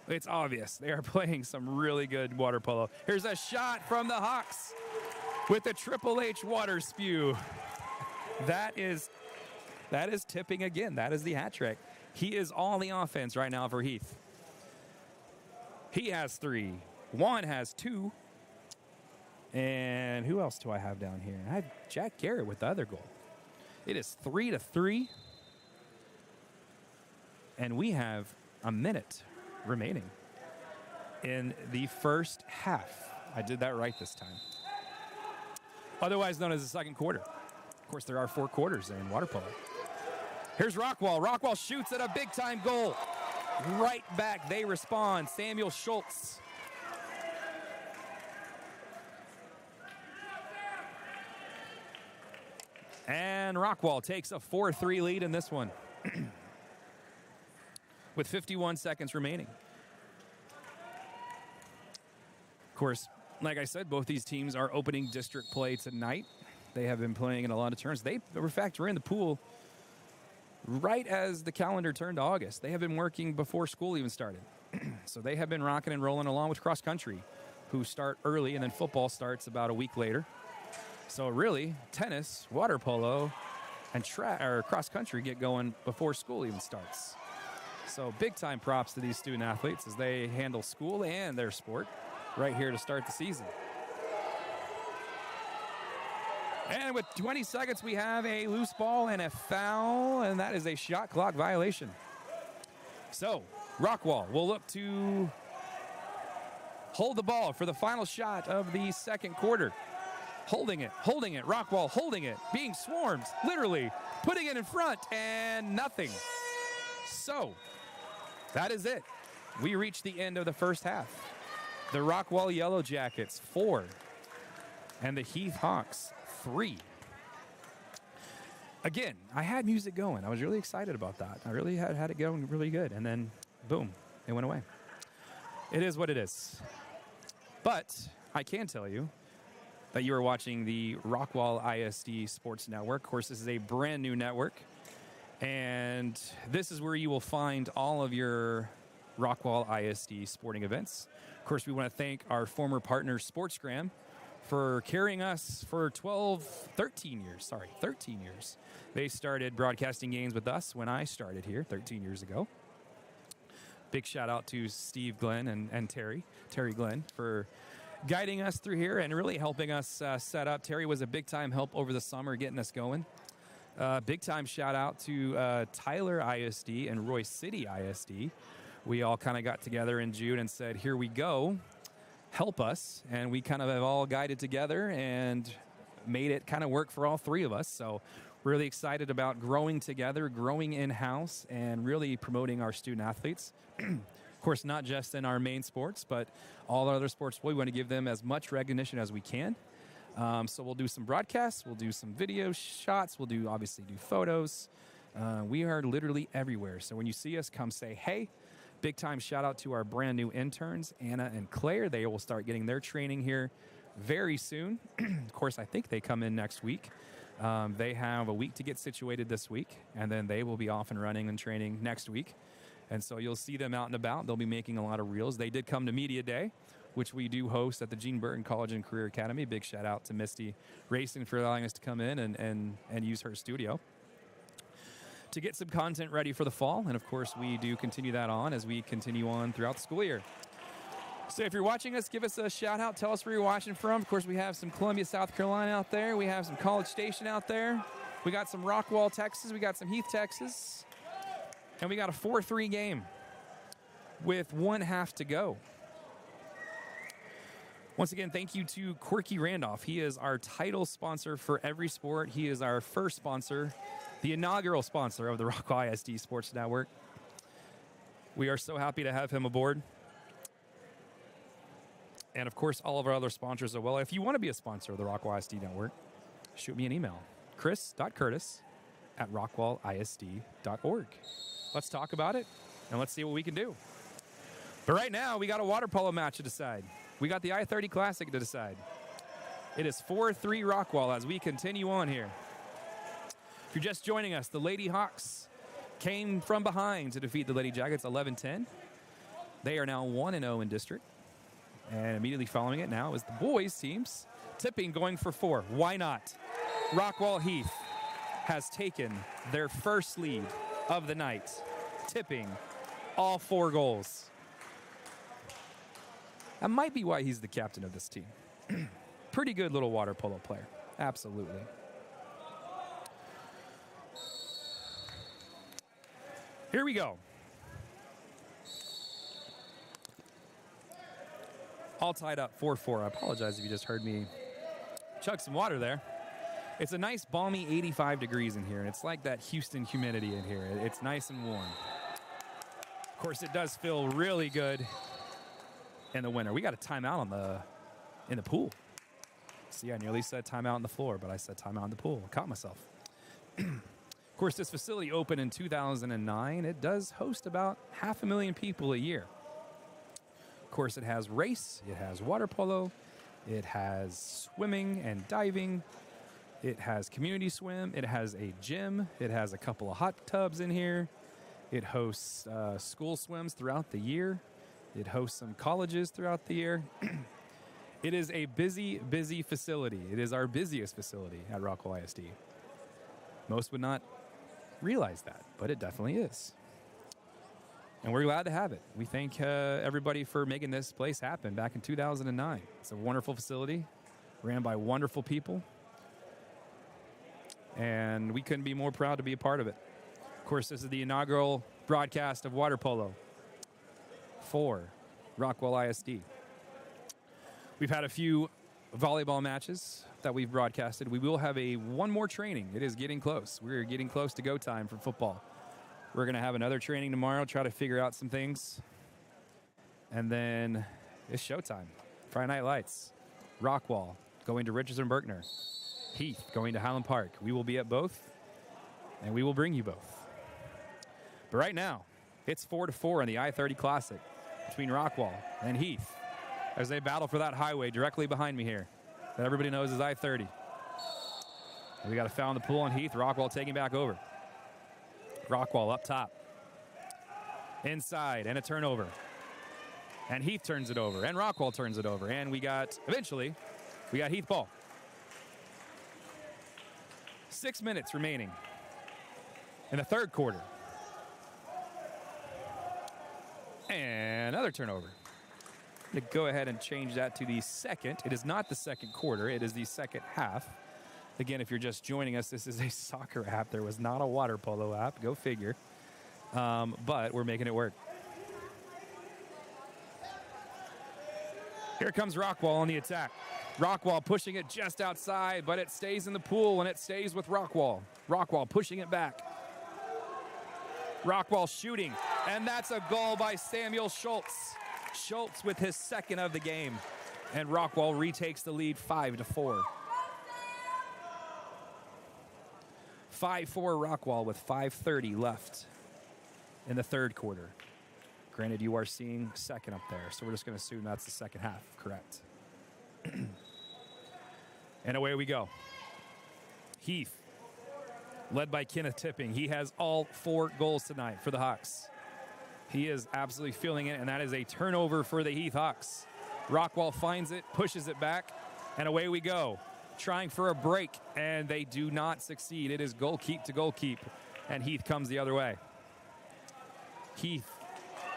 It's obvious. They are playing some really good water polo. Here's a shot from the Hawks with the Triple H water spew. That is tipping again. That is the hat trick. He is all the offense right now for Heath. He has 3. Juan has 2. And who else do I have down here? I have Jack Garrett with the other goal. It is 3-3. And we have a minute remaining in the first half. I did that right this time. Otherwise known as the second quarter. Of course, there are 4 quarters in water polo. Here's Rockwall. Rockwall shoots at a big-time goal. Right back, they respond. Samuel Schultz. And Rockwall takes a 4-3 lead in this one. With 51 seconds remaining. Of course, like I said, both these teams are opening district play tonight. They have been playing in a lot of tournaments. They, in fact, were in the pool right as the calendar turned to August. They have been working before school even started. So they have been rocking and rolling along with cross country, who start early, and then football starts about a week later. So really, tennis, water polo, and cross country get going before school even starts. So big time props to these student athletes as they handle school and their sport right here to start the season. And with 20 seconds, we have a loose ball and a foul, and that is a shot clock violation. So Rockwall will look to hold the ball for the final shot of the second quarter. Holding it, Rockwall holding it, being swarmed, literally, putting it in front, and nothing. So that is it. We reach the end of the first half. The Rockwall Yellow Jackets, 4, and the Heath Hawks, 3. Again, I had music going. I was really excited about that. I really had it going really good, and then, boom, it went away. It is what it is. But I can tell you that you are watching the Rockwall ISD Sports Network. Of course, this is a brand new network. And this is where you will find all of your Rockwall ISD sporting events. Of course, we want to thank our former partner, SportsGram, for carrying us for 13 years. They started broadcasting games with us when I started here 13 years ago. Big shout out to Steve Glenn and Terry Glenn, for guiding us through here and really helping us set up. Terry was a big time help over the summer getting us going. Big time shout out to Tyler ISD and Roy City ISD. We all kind of got together in June and said, here we go, help us. And we kind of have all guided together and made it kind of work for all 3 of us. So really excited about growing together, growing in-house, and really promoting our student athletes. Of course, not just in our main sports, but all our other sports. We want to give them as much recognition as we can. So we'll do some broadcasts, we'll do some video shots, we'll obviously do photos. We are literally everywhere. So when you see us, come say hey. Big time shout out to our brand new interns, Anna and Claire. They will start getting their training here very soon. Of course, I think they come in next week. They have a week to get situated this week, and then they will be off and running and training next week. And so you'll see them out and about. They'll be making a lot of reels. They did come to Media Day, which we do host at the Gene Burton College and Career Academy. Big shout out to Misty Racing for allowing us to come in and use her studio to get some content ready for the fall. And of course, we do continue that on as we continue on throughout the school year. So if you're watching us, give us a shout out. Tell us where you're watching from. Of course, we have some Columbia, South Carolina out there. We have some College Station out there. We got some Rockwall, Texas. We got some Heath, Texas. And we got a 4-3 game with 1 half to go. Once again, thank you to Quirky Randolph. He is our title sponsor for every sport. He is our first sponsor, the inaugural sponsor of the Rockwall ISD Sports Network. We are so happy to have him aboard. And, of course, all of our other sponsors as well. If you want to be a sponsor of the Rockwall ISD Network, shoot me an email, chris.curtis@rockwallisd.org. Let's talk about it, and let's see what we can do. But right now, we got a water polo match to decide. We got the I-30 Classic to decide. It is 4-3 Rockwall as we continue on here. If you're just joining us, the Lady Hawks came from behind to defeat the Lady Jackets 11-10. They are now 1-0 in district. And immediately following it now is the boys teams. Tipping going for 4. Why not? Rockwall Heath has taken their first lead of the night. Tipping all 4 goals. That might be why he's the captain of this team. Pretty good little water polo player. Absolutely. Here we go. All tied up 4-4. I apologize if you just heard me chug some water there. It's a nice balmy 85 degrees in here, and it's like that Houston humidity in here. It's nice and warm. Of course, it does feel really good in the winter. We got a timeout in the pool. See, I nearly said timeout on the floor, but I said timeout in the pool. I caught myself. Of course, this facility opened in 2009. It does host about 500,000 people a year. Of course, it has race, it has water polo, it has swimming and diving, it has community swim, it has a gym, it has a couple of hot tubs in here, it hosts school swims throughout the year, it hosts some colleges throughout the year. It is a busy, busy facility. It is our busiest facility at Rockwall ISD. Most would not realize that, but it definitely is. And we're glad to have it. We thank everybody for making this place happen back in 2009. It's a wonderful facility, ran by wonderful people, and we couldn't be more proud to be a part of it. Of course, this is the inaugural broadcast of water polo for Rockwall ISD. We've had a few volleyball matches that we've broadcasted. We will have one more training. It is getting close. We're getting close to go time for football. We're going to have another training tomorrow, try to figure out some things. And then it's showtime. Friday Night Lights. Rockwall going to Richardson Berkner. Heath going to Highland Park. We will be at both, and we will bring you both. But right now, it's 4-4 in the I-30 Classic between Rockwall and Heath as they battle for that highway directly behind me here that everybody knows is I-30. We got a foul in the pool on Heath. Rockwall taking back over. Rockwall up top. Inside, and a turnover. And Heath turns it over, and Rockwall turns it over. And eventually, we got Heath ball. 6 minutes remaining in the third quarter. And another turnover. I'm going to go ahead and change that to the second. It is not the second quarter. It is the second half. Again, if you're just joining us, this is a soccer app. There was not a water polo app. Go figure. But we're making it work. Here comes Rockwall on the attack. Rockwall pushing it just outside, but it stays in the pool, and it stays with Rockwall. Rockwall pushing it back. Rockwall shooting, and that's a goal by Samuel Schultz. Schultz with his second of the game, and Rockwall retakes the lead 5-4. 5-4 Rockwall with 5:30 left in the third quarter. Granted, you are seeing second up there, so we're just going to assume that's the second half, correct? And away we go. Heath, led by Kenneth Tipping. He has all 4 goals tonight for the Hawks. He is absolutely feeling it, and that is a turnover for the Heath Hawks. Rockwall finds it, pushes it back, and away we go. Trying for a break, and they do not succeed. It is goalkeep to goalkeep, and Heath comes the other way. Heath,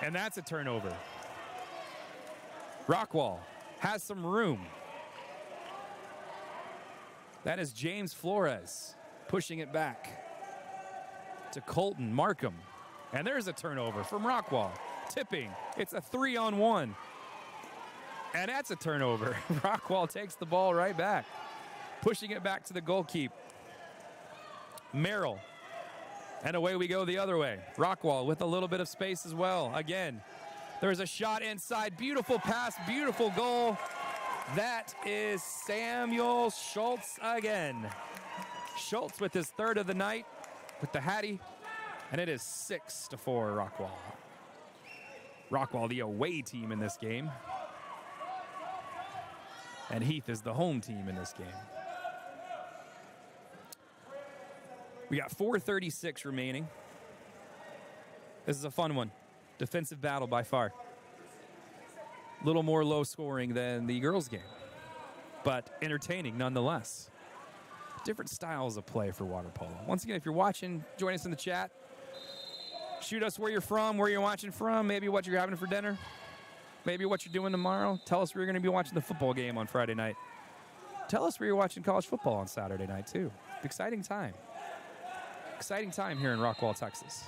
and that's a turnover. Rockwall has some room. That is James Flores pushing it back to Colton Markham. And there's a turnover from Rockwall. Tipping. It's a 3-on-1. And that's a turnover. Rockwall takes the ball right back, pushing it back to the goalkeeper. Merrill. And away we go the other way. Rockwall with a little bit of space as well. Again, there's a shot inside. Beautiful pass, beautiful goal. That is Samuel Schultz again. Schultz with his third of the night with the Hattie. And it is 6-4 Rockwall. Rockwall, the away team in this game. And Heath is the home team in this game. We got 4:36 remaining. This is a fun one. Defensive battle by far. A little more low scoring than the girls' game, but entertaining nonetheless. Different styles of play for water polo. Once again, if you're watching, join us in the chat. Shoot us where you're from, where you're watching from, maybe what you're having for dinner, maybe what you're doing tomorrow. Tell us where you're going to be watching the football game on Friday night. Tell us where you're watching college football on Saturday night, too. Exciting time. Exciting time here in Rockwall, Texas.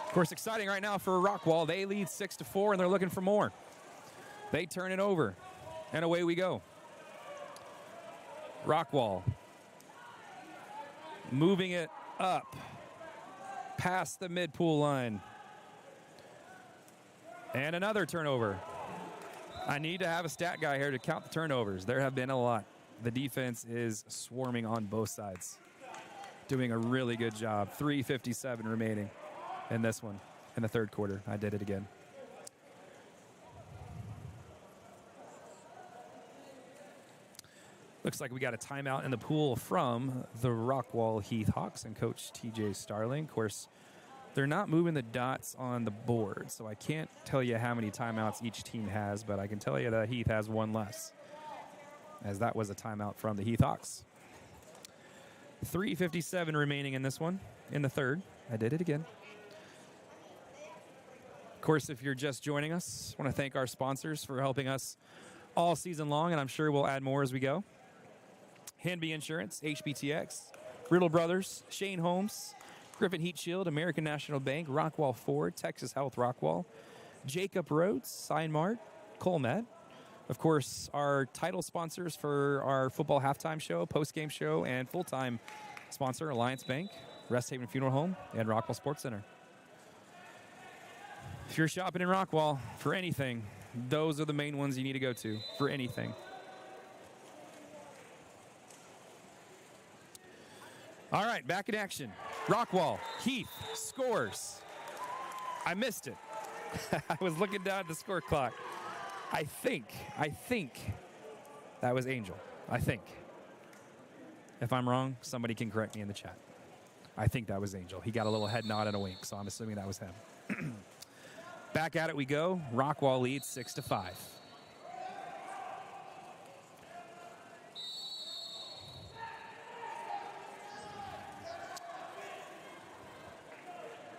Of course, exciting right now for Rockwall. They lead 6-4, and they're looking for more. They turn it over, and away we go. Rockwall moving it up past the mid-pool line. And another turnover. I need to have a stat guy here to count the turnovers. There have been a lot. The defense is swarming on both sides. Doing a really good job. 3:57 remaining in this one in the third quarter. I did it again. Looks like we got a timeout in the pool from the Rockwall Heath Hawks and Coach TJ Starling. Of course, they're not moving the dots on the board, so I can't tell you how many timeouts each team has, but I can tell you that Heath has one less, as that was a timeout from the Heath Hawks. 3:57 remaining in this one, in the third. I did it again. Of course, if you're just joining us, I want to thank our sponsors for helping us all season long, and I'm sure we'll add more as we go. Hanby Insurance, HBTX, Riddle Brothers, Shane Holmes, Griffin Heat Shield, American National Bank, Rockwall Ford, Texas Health Rockwall, Jacob Rhodes, Sign Mart, Colmet. Of course, our title sponsors for our football halftime show, post-game show, and full-time sponsor, Alliance Bank, Rest Haven Funeral Home, and Rockwall Sports Center. If you're shopping in Rockwall for anything, those are the main ones you need to go to for anything. All right, back in action. Rockwall, Heath scores. I missed it. I was looking down at the score clock. I think that was Angel. I think. If I'm wrong, somebody can correct me in the chat. I think that was Angel. He got a little head nod and a wink, so I'm assuming that was him. Back at it we go. Rockwall leads 6-5.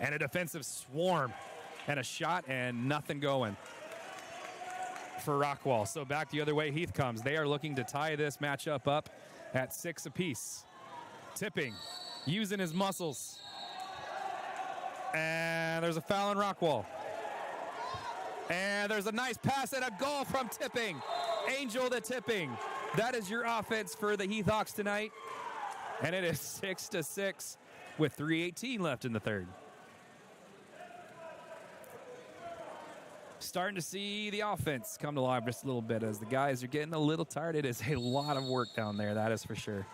And a defensive swarm and a shot and nothing going for Rockwall. So back the other way Heath comes. They are looking to tie this matchup up at 6 apiece. Tipping, using his muscles. And there's a foul on Rockwall. And there's a nice pass and a goal from Tipping. Angel to Tipping. That is your offense for the Heath Hawks tonight. And it is 6-6 with 3:18 left in the third. Starting to see the offense come to life just a little bit as the guys are getting a little tired. It is a lot of work down there, that is for sure.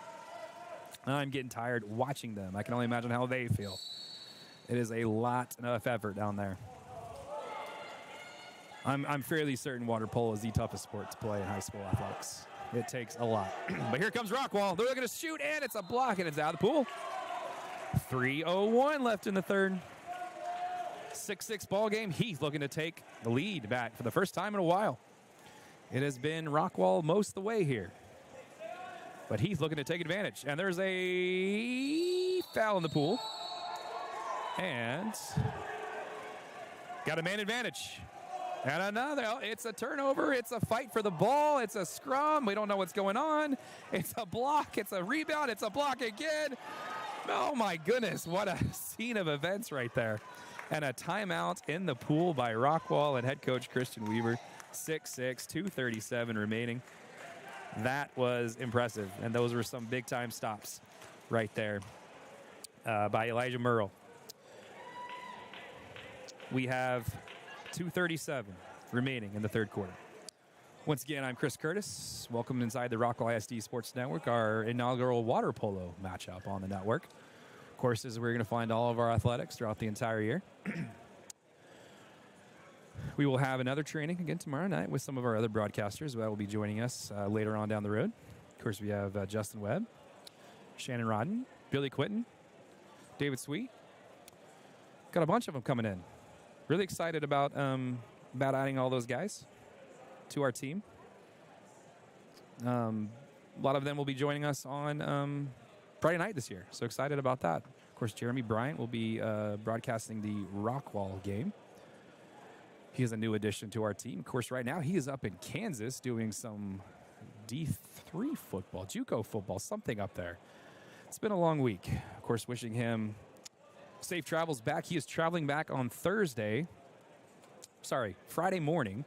I'm getting tired watching them. I can only imagine how they feel. It is a lot of effort down there. I'm fairly certain water polo is the toughest sport to play in high school athletics. It takes a lot. But here comes Rockwall. They're looking to shoot, and it's a block, and it's out of the pool. 3:01 left in the third. 6-6 ball game. Heath looking to take the lead back for the first time in a while. It has been Rockwall most of the way here. But Heath looking to take advantage. And there's a foul in the pool. And got a man advantage. And another, it's a turnover. It's a fight for the ball. It's a scrum. We don't know what's going on. It's a block. It's a rebound. It's a block again. Oh my goodness, what a scene of events right there. And a timeout in the pool by Rockwall and head coach Christian Weaver. 6-6, 2:37 remaining. That was impressive. And those were some big time stops right there by Elijah Murrow. We have 2:37 remaining in the third quarter. Once again, I'm Chris Curtis. Welcome inside the Rockwall ISD Sports Network, our inaugural water polo matchup on the network. Of course, this is where you're going to find all of our athletics throughout the entire year. We will have another training again tomorrow night with some of our other broadcasters that will be joining us later on down the road. Of course, we have Justin Webb, Shannon Rodden, Billy Quinton, David Sweet. Got a bunch of them coming in. Really excited about adding all those guys to our team. A lot of them will be joining us on Friday night this year. So excited about that. Of course, Jeremy Bryant will be broadcasting the Rockwall game. He is a new addition to our team. Of course, right now he is up in Kansas doing some D3 football, JUCO football, something up there. It's been a long week. Of course, wishing him safe travels back. He is traveling back on Friday morning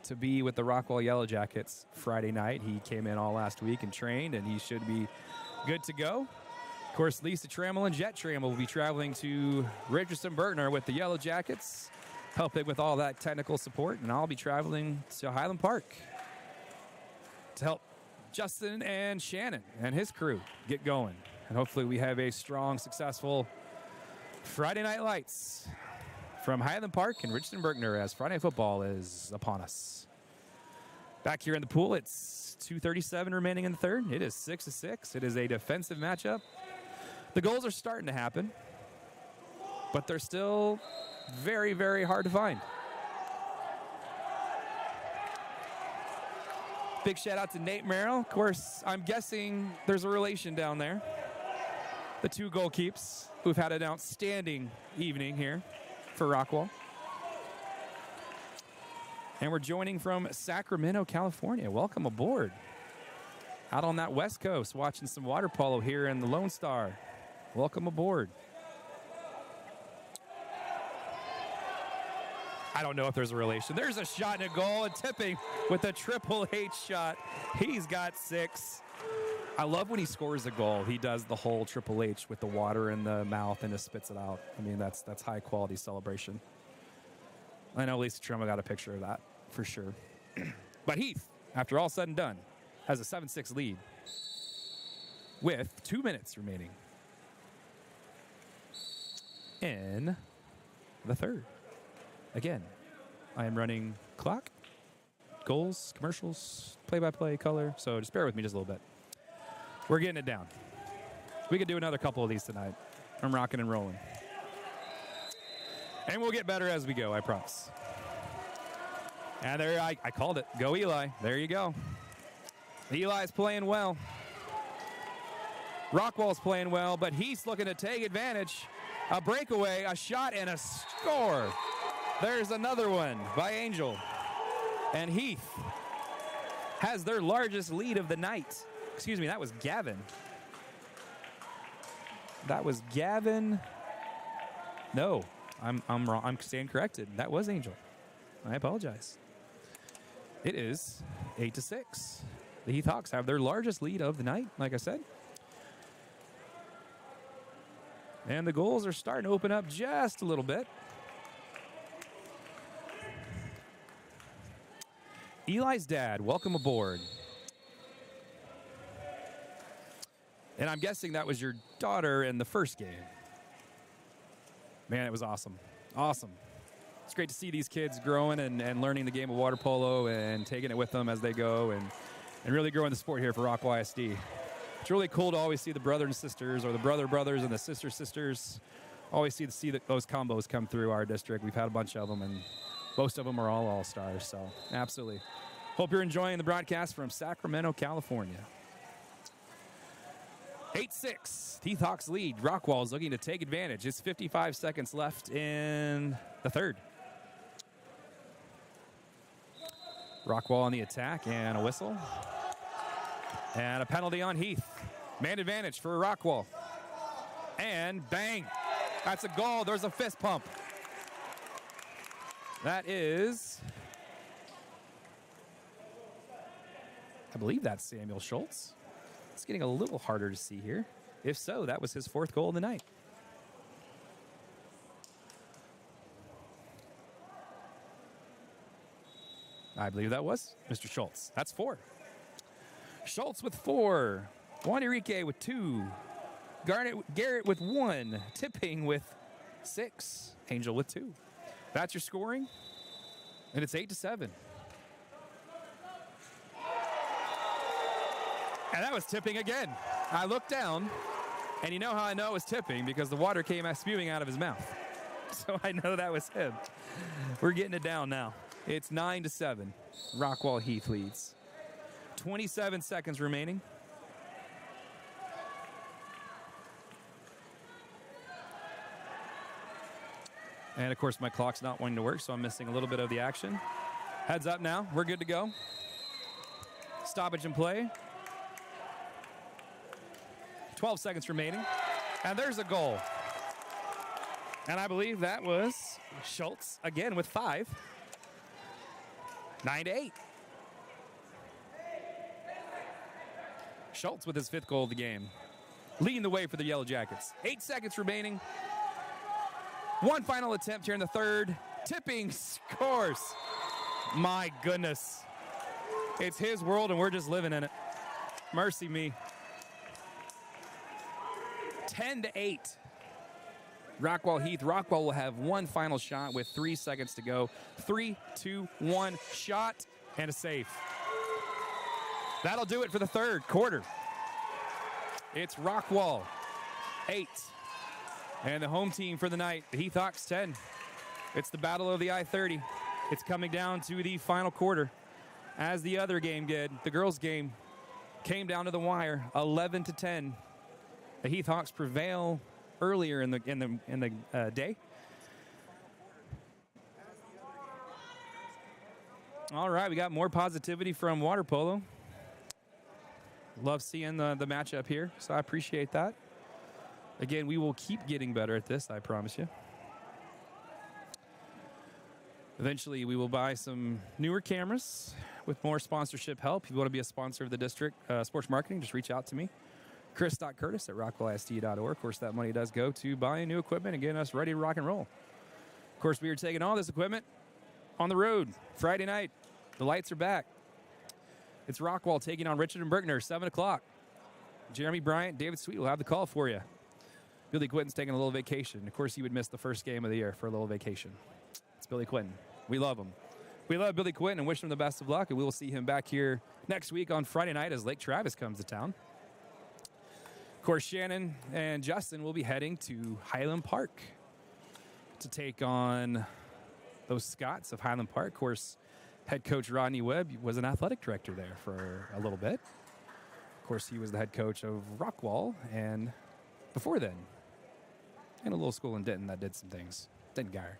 to be with the Rockwall Yellow Jackets Friday night. He came in all last week and trained, and he should be good to go. Of course, Lisa Trammell and Jet Trammell will be traveling to Richardson Burtner with the Yellow Jackets, helping with all that technical support, and I'll be traveling to Highland Park to help Justin and Shannon and his crew get going. And hopefully we have a strong, successful Friday Night Lights from Highland Park and Richardson Burtner as Friday Night Football is upon us. Back here in the pool, it's 2:37 remaining in the third. It is 6-6. It is a defensive matchup. The goals are starting to happen, but they're still very, very hard to find. Big shout out to Nate Merrill. Of course, I'm guessing there's a relation down there. The two goalkeepers who've had an outstanding evening here for Rockwall. And we're joining from Sacramento, California. Welcome aboard. Out on that West Coast, watching some water polo here in the Lone Star. Welcome aboard. I don't know if there's a relation. There's a shot and a goal, and tipping with a Triple H shot. He's got 6. I love when he scores a goal. He does the whole Triple H with the water in the mouth and just spits it out. I mean, that's high quality celebration. I know Lisa Trammell got a picture of that for sure. But Heath, after all said and done, has a 7-6 lead with 2 minutes remaining in the third. Again, I am running clock, goals, commercials, play-by-play, color, so just bear with me just a little bit. We're getting it down. We could do another couple of these tonight. I'm rocking and rolling. And we'll get better as we go, I promise. And there, I called it. Go Eli. There you go. Eli's playing well. Rockwall's playing well, but he's looking to take advantage. A breakaway, a shot, and a score. There's another one by Angel. And Heath has their largest lead of the night. Excuse me, that was Gavin. That was Gavin. No, I'm wrong. I'm staying corrected. That was Angel. I apologize. It is 8-6. The Heath Hawks have their largest lead of the night, like I said. And the goals are starting to open up just a little bit. Eli's dad, welcome aboard. And I'm guessing that was your daughter in the first game. Man, it was awesome. Awesome. It's great to see these kids growing and learning the game of water polo and taking it with them as they go and really growing the sport here for Rockwall ISD. It's really cool to always see the brothers and sisters or the brothers and the sisters. Always see those combos come through our district. We've had a bunch of them, and most of them are all-stars, so absolutely. Hope you're enjoying the broadcast from Sacramento, California. 8-6, Heath Hawks lead. Rockwall is looking to take advantage. It's 55 seconds left in the third. Rockwall on the attack, and a whistle. And a penalty on Heath. Man advantage for Rockwall. And bang. That's a goal. There's a fist pump. That is, I believe that's Samuel Schultz. It's getting a little harder to see here. If so, that was his 4th goal of the night. I believe that was Mr. Schultz. That's 4. Schultz with 4. Juan Enrique with 2. Garrett with 1. Tipping with 6. Angel with 2. That's your scoring. And it's 8-7. And that was tipping again. I looked down, and you know how I know it was tipping? Because the water came spewing out of his mouth. So I know that was him. We're getting it down now. It's 9-7. Rockwall Heath leads. 27 seconds remaining. And of course my clock's not wanting to work, so I'm missing a little bit of the action. Heads up now, we're good to go. Stoppage in play. 12 seconds remaining. And there's a goal. And I believe that was Schultz again with 5. 9-8. Schultz with his 5th goal of the game. Leading the way for the Yellow Jackets. 8 seconds remaining. One final attempt here in the 3rd. Tipping scores. My goodness. It's his world and we're just living in it. Mercy me. 10-8. Rockwall Heath. Rockwall will have one final shot with 3 seconds to go. 3, 2, 1, shot, and a save. That'll do it for the 3rd quarter. It's Rockwall 8. And the home team for the night, the Heath Hawks 10. It's the battle of the I-30. It's coming down to the final quarter. As the other game did, the girls' game came down to the wire, 11-10. The Heath Hawks prevail earlier in the day. All right, we got more positivity from water polo. Love seeing the matchup here, so I appreciate that. Again, we will keep getting better at this, I promise you. Eventually, we will buy some newer cameras with more sponsorship help. If you want to be a sponsor of the district sports marketing, just reach out to me. Chris.Curtis at rockwallisd.org. Of course, that money does go to buying new equipment and getting us ready to rock and roll. Of course, we are taking all this equipment on the road Friday night. The lights are back. It's Rockwall taking on Richard and Berkner, 7 o'clock. Jeremy Bryant, David Sweet will have the call for you. Billy Quinton's taking a little vacation. Of course, he would miss the first game of the year for a little vacation. It's Billy Quinton. We love him. We love Billy Quinton and wish him the best of luck, and we will see him back here next week on Friday night as Lake Travis comes to town. Of course, Shannon and Justin will be heading to Highland Park to take on those Scots of Highland Park. Of course, head coach Rodney Webb was an athletic director there for a little bit. Of course, he was the head coach of Rockwall, and before then, in a little school in Denton that did some things. Denton Geyer.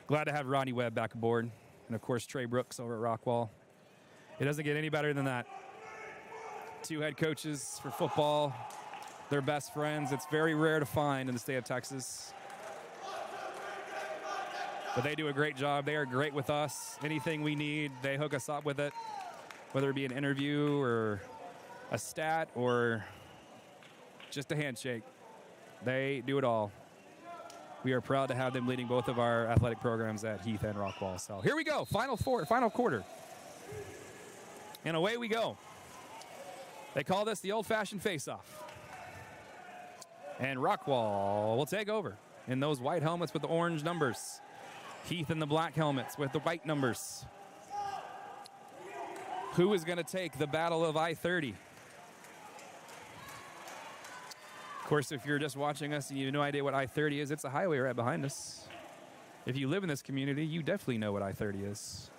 Glad to have Rodney Webb back aboard. And, of course, Trey Brooks over at Rockwall. It doesn't get any better than that. 2 head coaches for football. They're best friends. It's very rare to find in the state of Texas. But they do a great job. They are great with us. Anything we need, they hook us up with it. Whether it be an interview or a stat or just a handshake. They do it all. We are proud to have them leading both of our athletic programs at Heath and Rockwall. So here we go, final quarter. And away we go. They call this the old-fashioned face-off. And Rockwall will take over in those white helmets with the orange numbers. Heath in the black helmets with the white numbers. Who is going to take the battle of I-30? Of course, if you're just watching us and you have no idea what I-30 is, it's a highway right behind us. If you live in this community, you definitely know what I-30 is.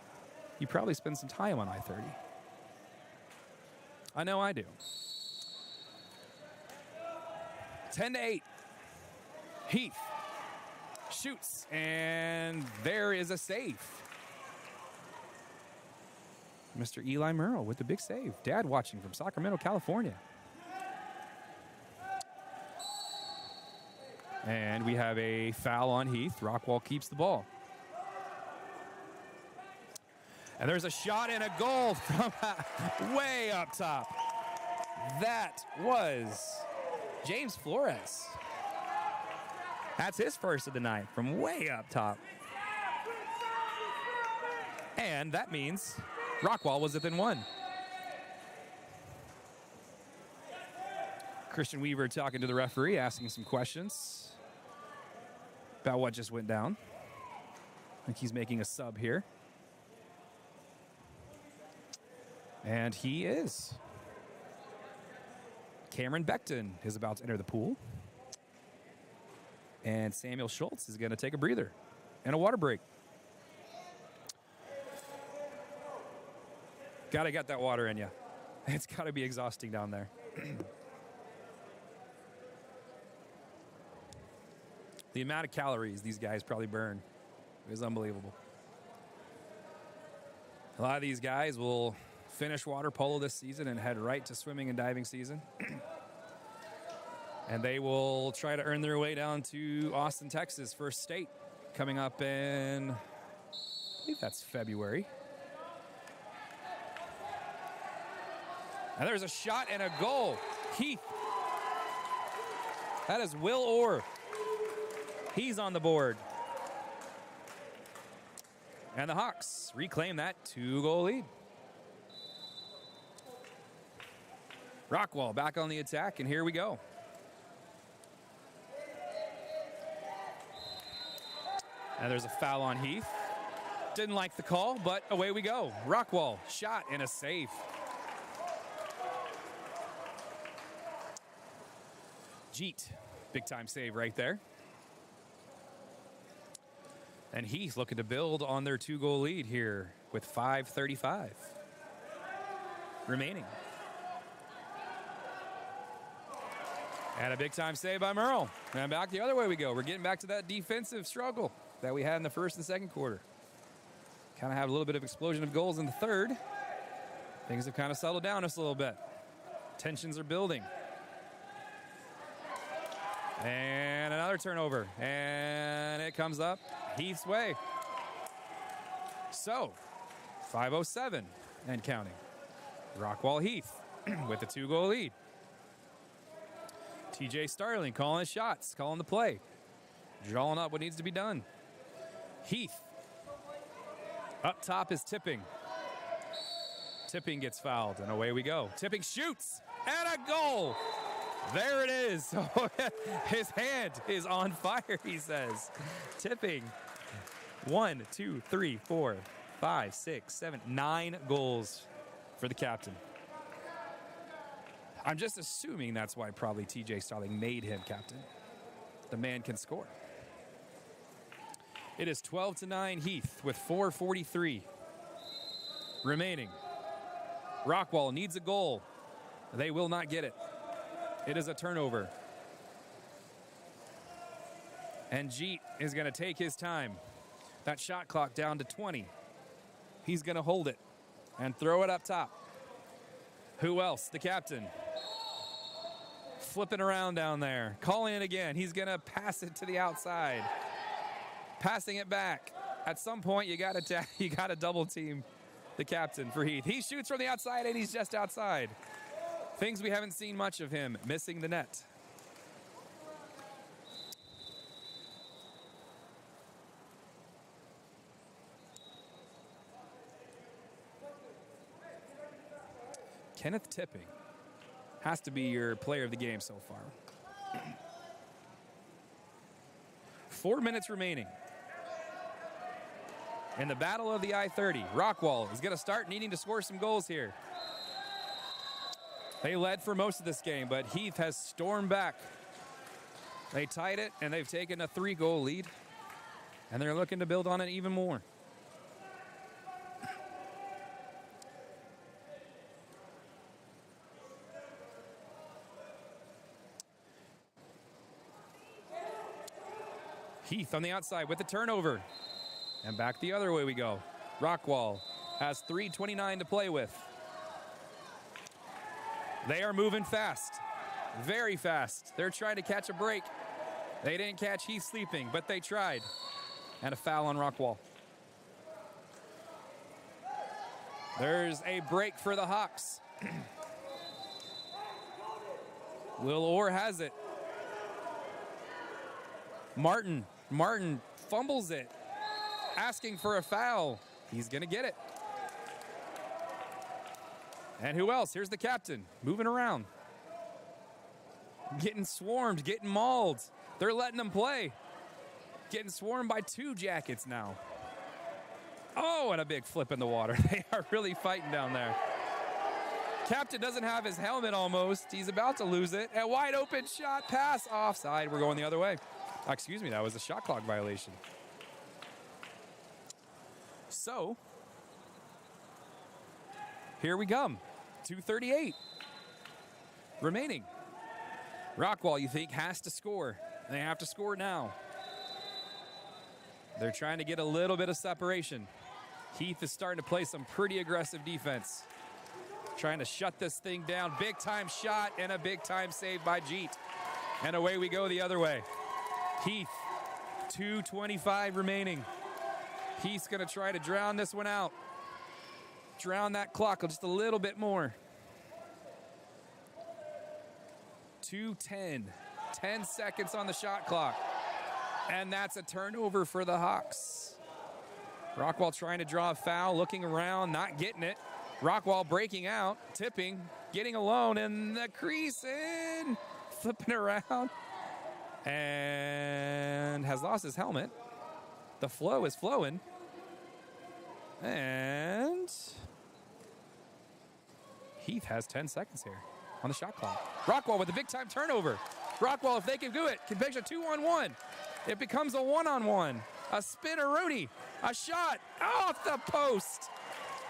You probably spend some time on I-30. I know I do. 10-8. Heath shoots, and there is a save. Mr. Eli Merle with the big save. Dad watching from Sacramento, California. And we have a foul on Heath. Rockwall keeps the ball. And there's a shot and a goal from way up top. That was James Flores. That's his first of the night from way up top. And that means Rockwall was within one. Christian Weaver talking to the referee, asking some questions about what just went down. I think he's making a sub here. And he is. Cameron Beckton is about to enter the pool. And Samuel Schultz is going to take a breather and a water break. Got to get that water in you. It's got to be exhausting down there. The amount of calories these guys probably burn is unbelievable. A lot of these guys will finish water polo this season and head right to swimming and diving season. And they will try to earn their way down to Austin, Texas for state coming up in, I believe that's February. And there's a shot and a goal. Heath. That is Will Orr. He's on the board. And the Hawks reclaim that 2-goal lead. Rockwall back on the attack, and here we go. And there's a foul on Heath. Didn't like the call, but away we go. Rockwall, shot and a save. Jeet, big time save right there. And Heath looking to build on their 2-goal lead here with 5:35 remaining. And a big time save by Merle. And back the other way we go. We're getting back to that defensive struggle that we had in the first and second quarter. Kind of had a little bit of explosion of goals in the third. Things have kind of settled down just a little bit. Tensions are building. And another turnover. And it comes up Heath's way. So, 5:07 and counting. Rockwall Heath with a 2-goal lead. TJ Starling calling his shots, calling the play. Drawing up what needs to be done. Heath. Up top is Tipping. Tipping gets fouled, and away we go. Tipping shoots, and a goal. There it is. His hand is on fire, he says. Tipping. 1, 2, 3, 4, 5, 6, 7, 9 goals for the captain. I'm just assuming that's why probably TJ Starling made him captain. The man can score. It is 12-9 Heath with 4:43 remaining. Rockwall needs a goal. They will not get it. It is a turnover. And Jeet is going to take his time. That shot clock down to 20. He's going to hold it and throw it up top. Who else? The captain. Flipping around down there. Calling it again. He's going to pass it to the outside. Passing it back. At some point, you got to double team the captain for Heath. He shoots from the outside, and he's just outside. Things we haven't seen much of him. Missing the net. Kenneth Tipping has to be your player of the game so far. 4 minutes remaining. In the battle of the I-30, Rockwall is going to start needing to score some goals here. They led for most of this game, but Heath has stormed back. They tied it, and they've taken a 3-goal lead, and they're looking to build on it even more. Heath on the outside with the turnover. And back the other way we go. Rockwall has 3:29 to play with. They are moving fast. Very fast. They're trying to catch a break. They didn't catch Heath sleeping, but they tried. And a foul on Rockwall. There's a break for the Hawks. Will Orr has it. Martin fumbles it, asking for a foul. He's gonna get it. And who else? Here's the captain, moving around. Getting swarmed, getting mauled. They're letting them play. Getting swarmed by 2 Jackets now. Oh, and a big flip in the water. They are really fighting down there. Captain doesn't have his helmet almost. He's about to lose it. A wide open shot, pass, offside. We're going the other way. Excuse me, that was a shot clock violation. So, here we come. 2:38 remaining. Rockwall, you think, has to score. They have to score now. They're trying to get a little bit of separation. Heath is starting to play some pretty aggressive defense. Trying to shut this thing down. Big time shot and a big time save by Jeet. And away we go the other way. Heath, 2:25 remaining. Heath's gonna try to drown this one out. Drown that clock just a little bit more. 2:10, 10 seconds on the shot clock. And that's a turnover for the Hawks. Rockwall trying to draw a foul, looking around, not getting it. Rockwall breaking out, tipping, getting alone in the crease and flipping around. And has lost his helmet. The flow is flowing. And Heath has 10 seconds here on the shot clock. Rockwall with a big time turnover. Rockwall, if they can do it, can pitch a 2-on-1. It becomes a 1-on-1. A spin-a-rooney. A shot off the post.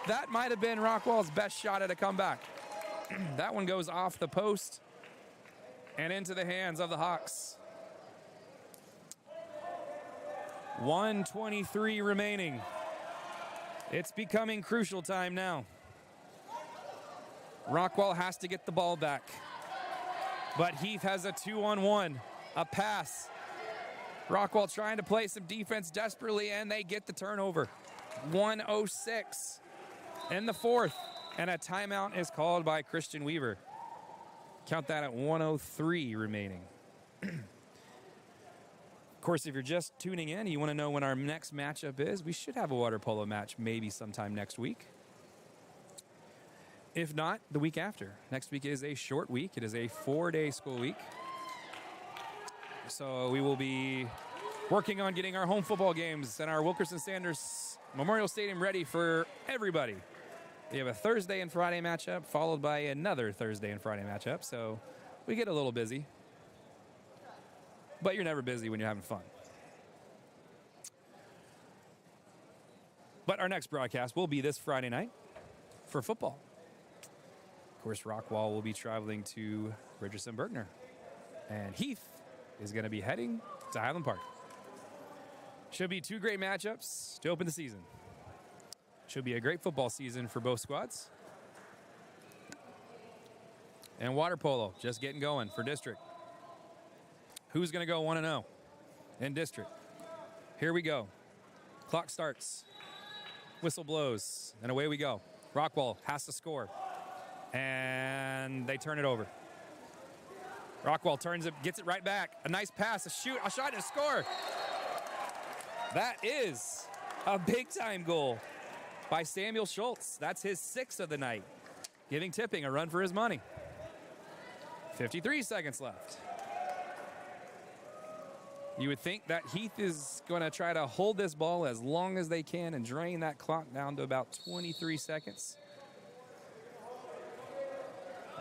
That might have been Rockwall's best shot at a comeback. That one goes off the post and into the hands of the Hawks. 1:23 remaining. It's becoming crucial time now. Rockwall has to get the ball back. But Heath has a 2-on-1, a pass. Rockwall trying to play some defense desperately, and they get the turnover. 1:06 in the fourth, and a timeout is called by Christian Weaver. Count that at 1:03 remaining. Of course, if you're just tuning in, you want to know when our next matchup is, we should have a water polo match maybe sometime next week. If not, the week after. Next week is a short week. It is a 4-day school week. So we will be working on getting our home football games and our Wilkerson Sanders Memorial Stadium ready for everybody. We have a Thursday and Friday matchup, followed by another Thursday and Friday matchup. So we get a little busy. But you're never busy when you're having fun. But our next broadcast will be this Friday night for football. Of course, Rockwall will be traveling to Richardson-Bergner. And Heath is going to be heading to Highland Park. Should be 2 great matchups to open the season. Should be a great football season for both squads. And water polo just getting going for district. Who's going to go 1-0 in district? Here we go. Clock starts. Whistle blows. And away we go. Rockwall has to score. And they turn it over. Rockwall turns it, gets it right back. A nice pass, a shoot, a shot, and a score. That is a big-time goal by Samuel Schultz. That's his 6th of the night, giving Tipping a run for his money. 53 seconds left. You would think that Heath is going to try to hold this ball as long as they can and drain that clock down to about 23 seconds.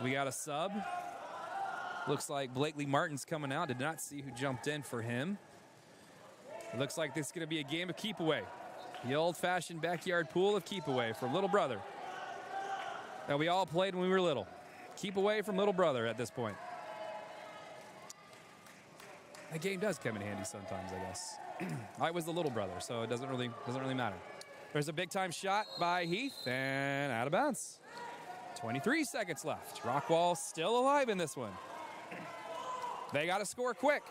We got a sub. Looks like Blakely Martin's coming out. Did not see who jumped in for him. It looks like this is going to be a game of keep away. The old-fashioned backyard pool of keep away for little brother that we all played when we were little. Keep away from little brother at this point. That game does come in handy sometimes, I guess. I was the little brother, so it doesn't really matter. There's a big-time shot by Heath and out of bounds. 23 seconds left. Rockwall still alive in this one. They got to score quick.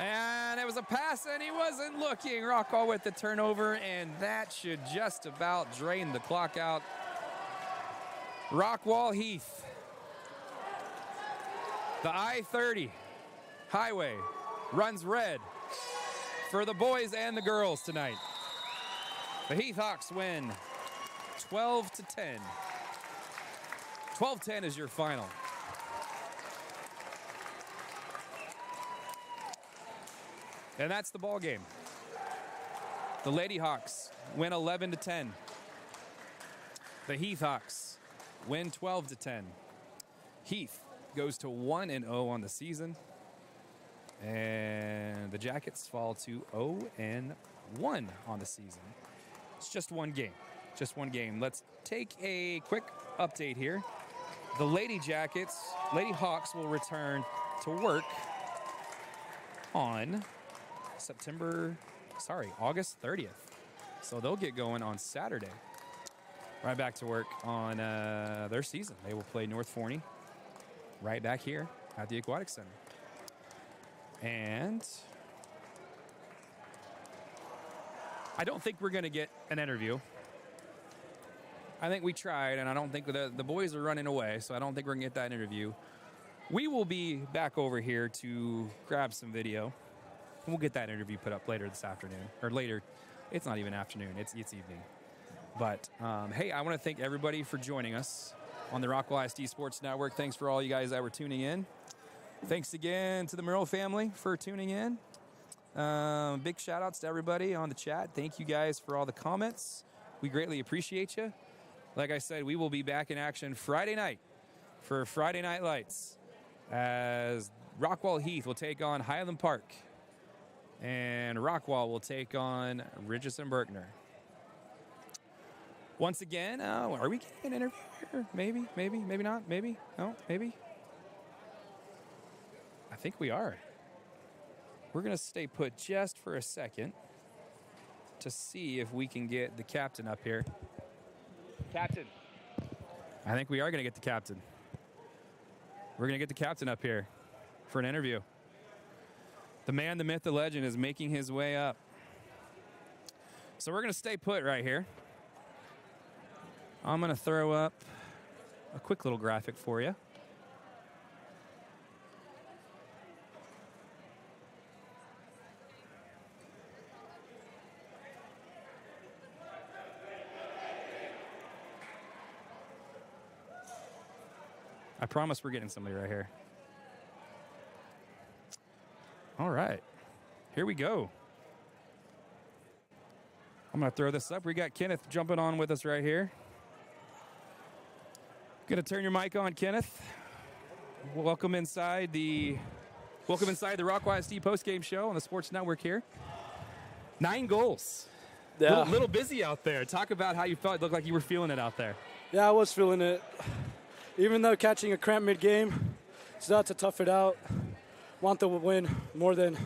And it was a pass, and he wasn't looking. Rockwall with the turnover, and that should just about drain the clock out. Rockwall Heath. The I-30 highway runs red for the boys and the girls tonight. The Heath Hawks win 12-10. 12-10 is your final. And that's the ball game. The Lady Hawks win 11-10. The Heath Hawks win 12-10. Heath goes to 1-0 on the season. And the Jackets fall to 0-1 on the season. It's just one game. Just one game. Let's take a quick update here. The Lady Hawks will return to work on August 30th. So they'll get going on Saturday. Right back to work on their season. They will play North Forney right back here at the Aquatic Center. And I don't think we're going to get an interview. I think we tried, and I don't think the boys are running away, so I don't think we're going to get that interview. We will be back over here to grab some video. And we'll get that interview put up later this afternoon. Or later. It's not even afternoon. It's evening. But, hey, I want to thank everybody for joining us on the Rockwall ISD Sports Network. Thanks for all you guys that were tuning in. Thanks again to the Merrill family for tuning in. Big shout-outs to everybody on the chat. Thank you guys for all the comments. We greatly appreciate you. Like I said, we will be back in action Friday night for Friday Night Lights as Rockwall Heath will take on Highland Park and Rockwall will take on Richardson Berkner. Once again, are we getting an interview here? Maybe not, maybe, no, maybe. I think we are. We're going to stay put just for a second to see if we can get the captain up here. Captain. I think we are going to get the captain. We're going to get the captain up here for an interview. The man, the myth, the legend is making his way up. So we're going to stay put right here. I'm going to throw up a quick little graphic for you. I promise we're getting somebody right here. All right. Here we go. I'm going to throw this up. We got Kenneth jumping on with us right here. Going to turn your mic on, Kenneth. Welcome inside the Rockwall ISD postgame show on the Sports Network here. 9 goals. Yeah. Little busy out there. Talk about how you felt. It looked like you were feeling it out there. Yeah, I was feeling it. Even though catching a cramp mid-game, still had to tough it out. Want the win more than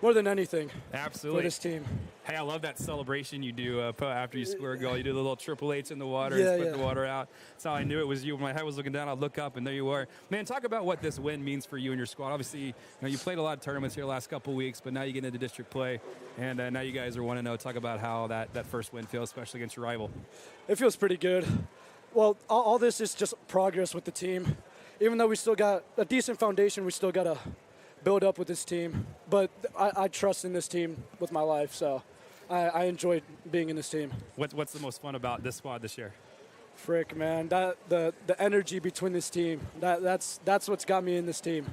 anything. Absolutely. For this team. Hey, I love that celebration you do after you score a goal. You do the little Triple H in the water Yeah, and spit the water out. That's how I knew it was you. When my head was looking down, I'd look up, and there you were. Man, talk about what this win means for you and your squad. Obviously, you played a lot of tournaments here the last couple weeks, but now you get into district play, and now you guys are 1-0. Talk about how that first win feels, especially against your rival. It feels pretty good. Well, all this is just progress with the team. Even though we still got a decent foundation, we still got to build up with this team. But I trust in this team with my life, so I enjoyed being in this team. What's the most fun about this squad this year? Frick, man, the energy between this team, that's what's got me in this team.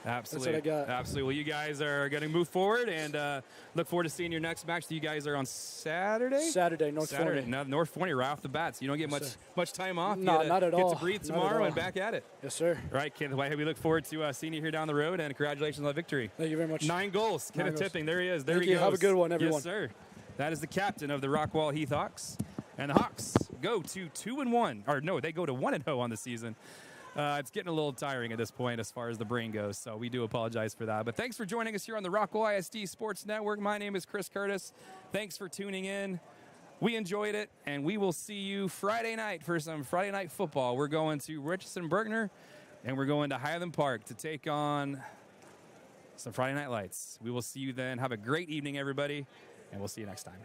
Absolutely. That's what I got. Absolutely. Well, you guys are going to move forward, and look forward to seeing your next match. You guys are on Saturday? North Forney. No, North Forney right off the bat, so you don't get much time off. No, not at all. Get to breathe tomorrow and back at it. Yes, sir. Right, Kenneth. We look forward to seeing you here down the road, and congratulations on the victory. Thank you very much. 9 goals. Kenneth Tipping. There he is. There Thank he you. goes. Have a good one, everyone. Yes, sir. That is the captain of the Rockwall Heath Hawks. And the Hawks go to 2-1. Or no, they go to 1-0 on the season. It's getting a little tiring at this point as far as the brain goes, so we do apologize for that. But thanks for joining us here on the Rockwall ISD Sports Network. My name is Chris Curtis. Thanks for tuning in. We enjoyed it, and we will see you Friday night for some Friday night football. We're going to Richardson Berkner, and we're going to Highland Park to take on some Friday Night Lights. We will see you then. Have a great evening, everybody, and we'll see you next time.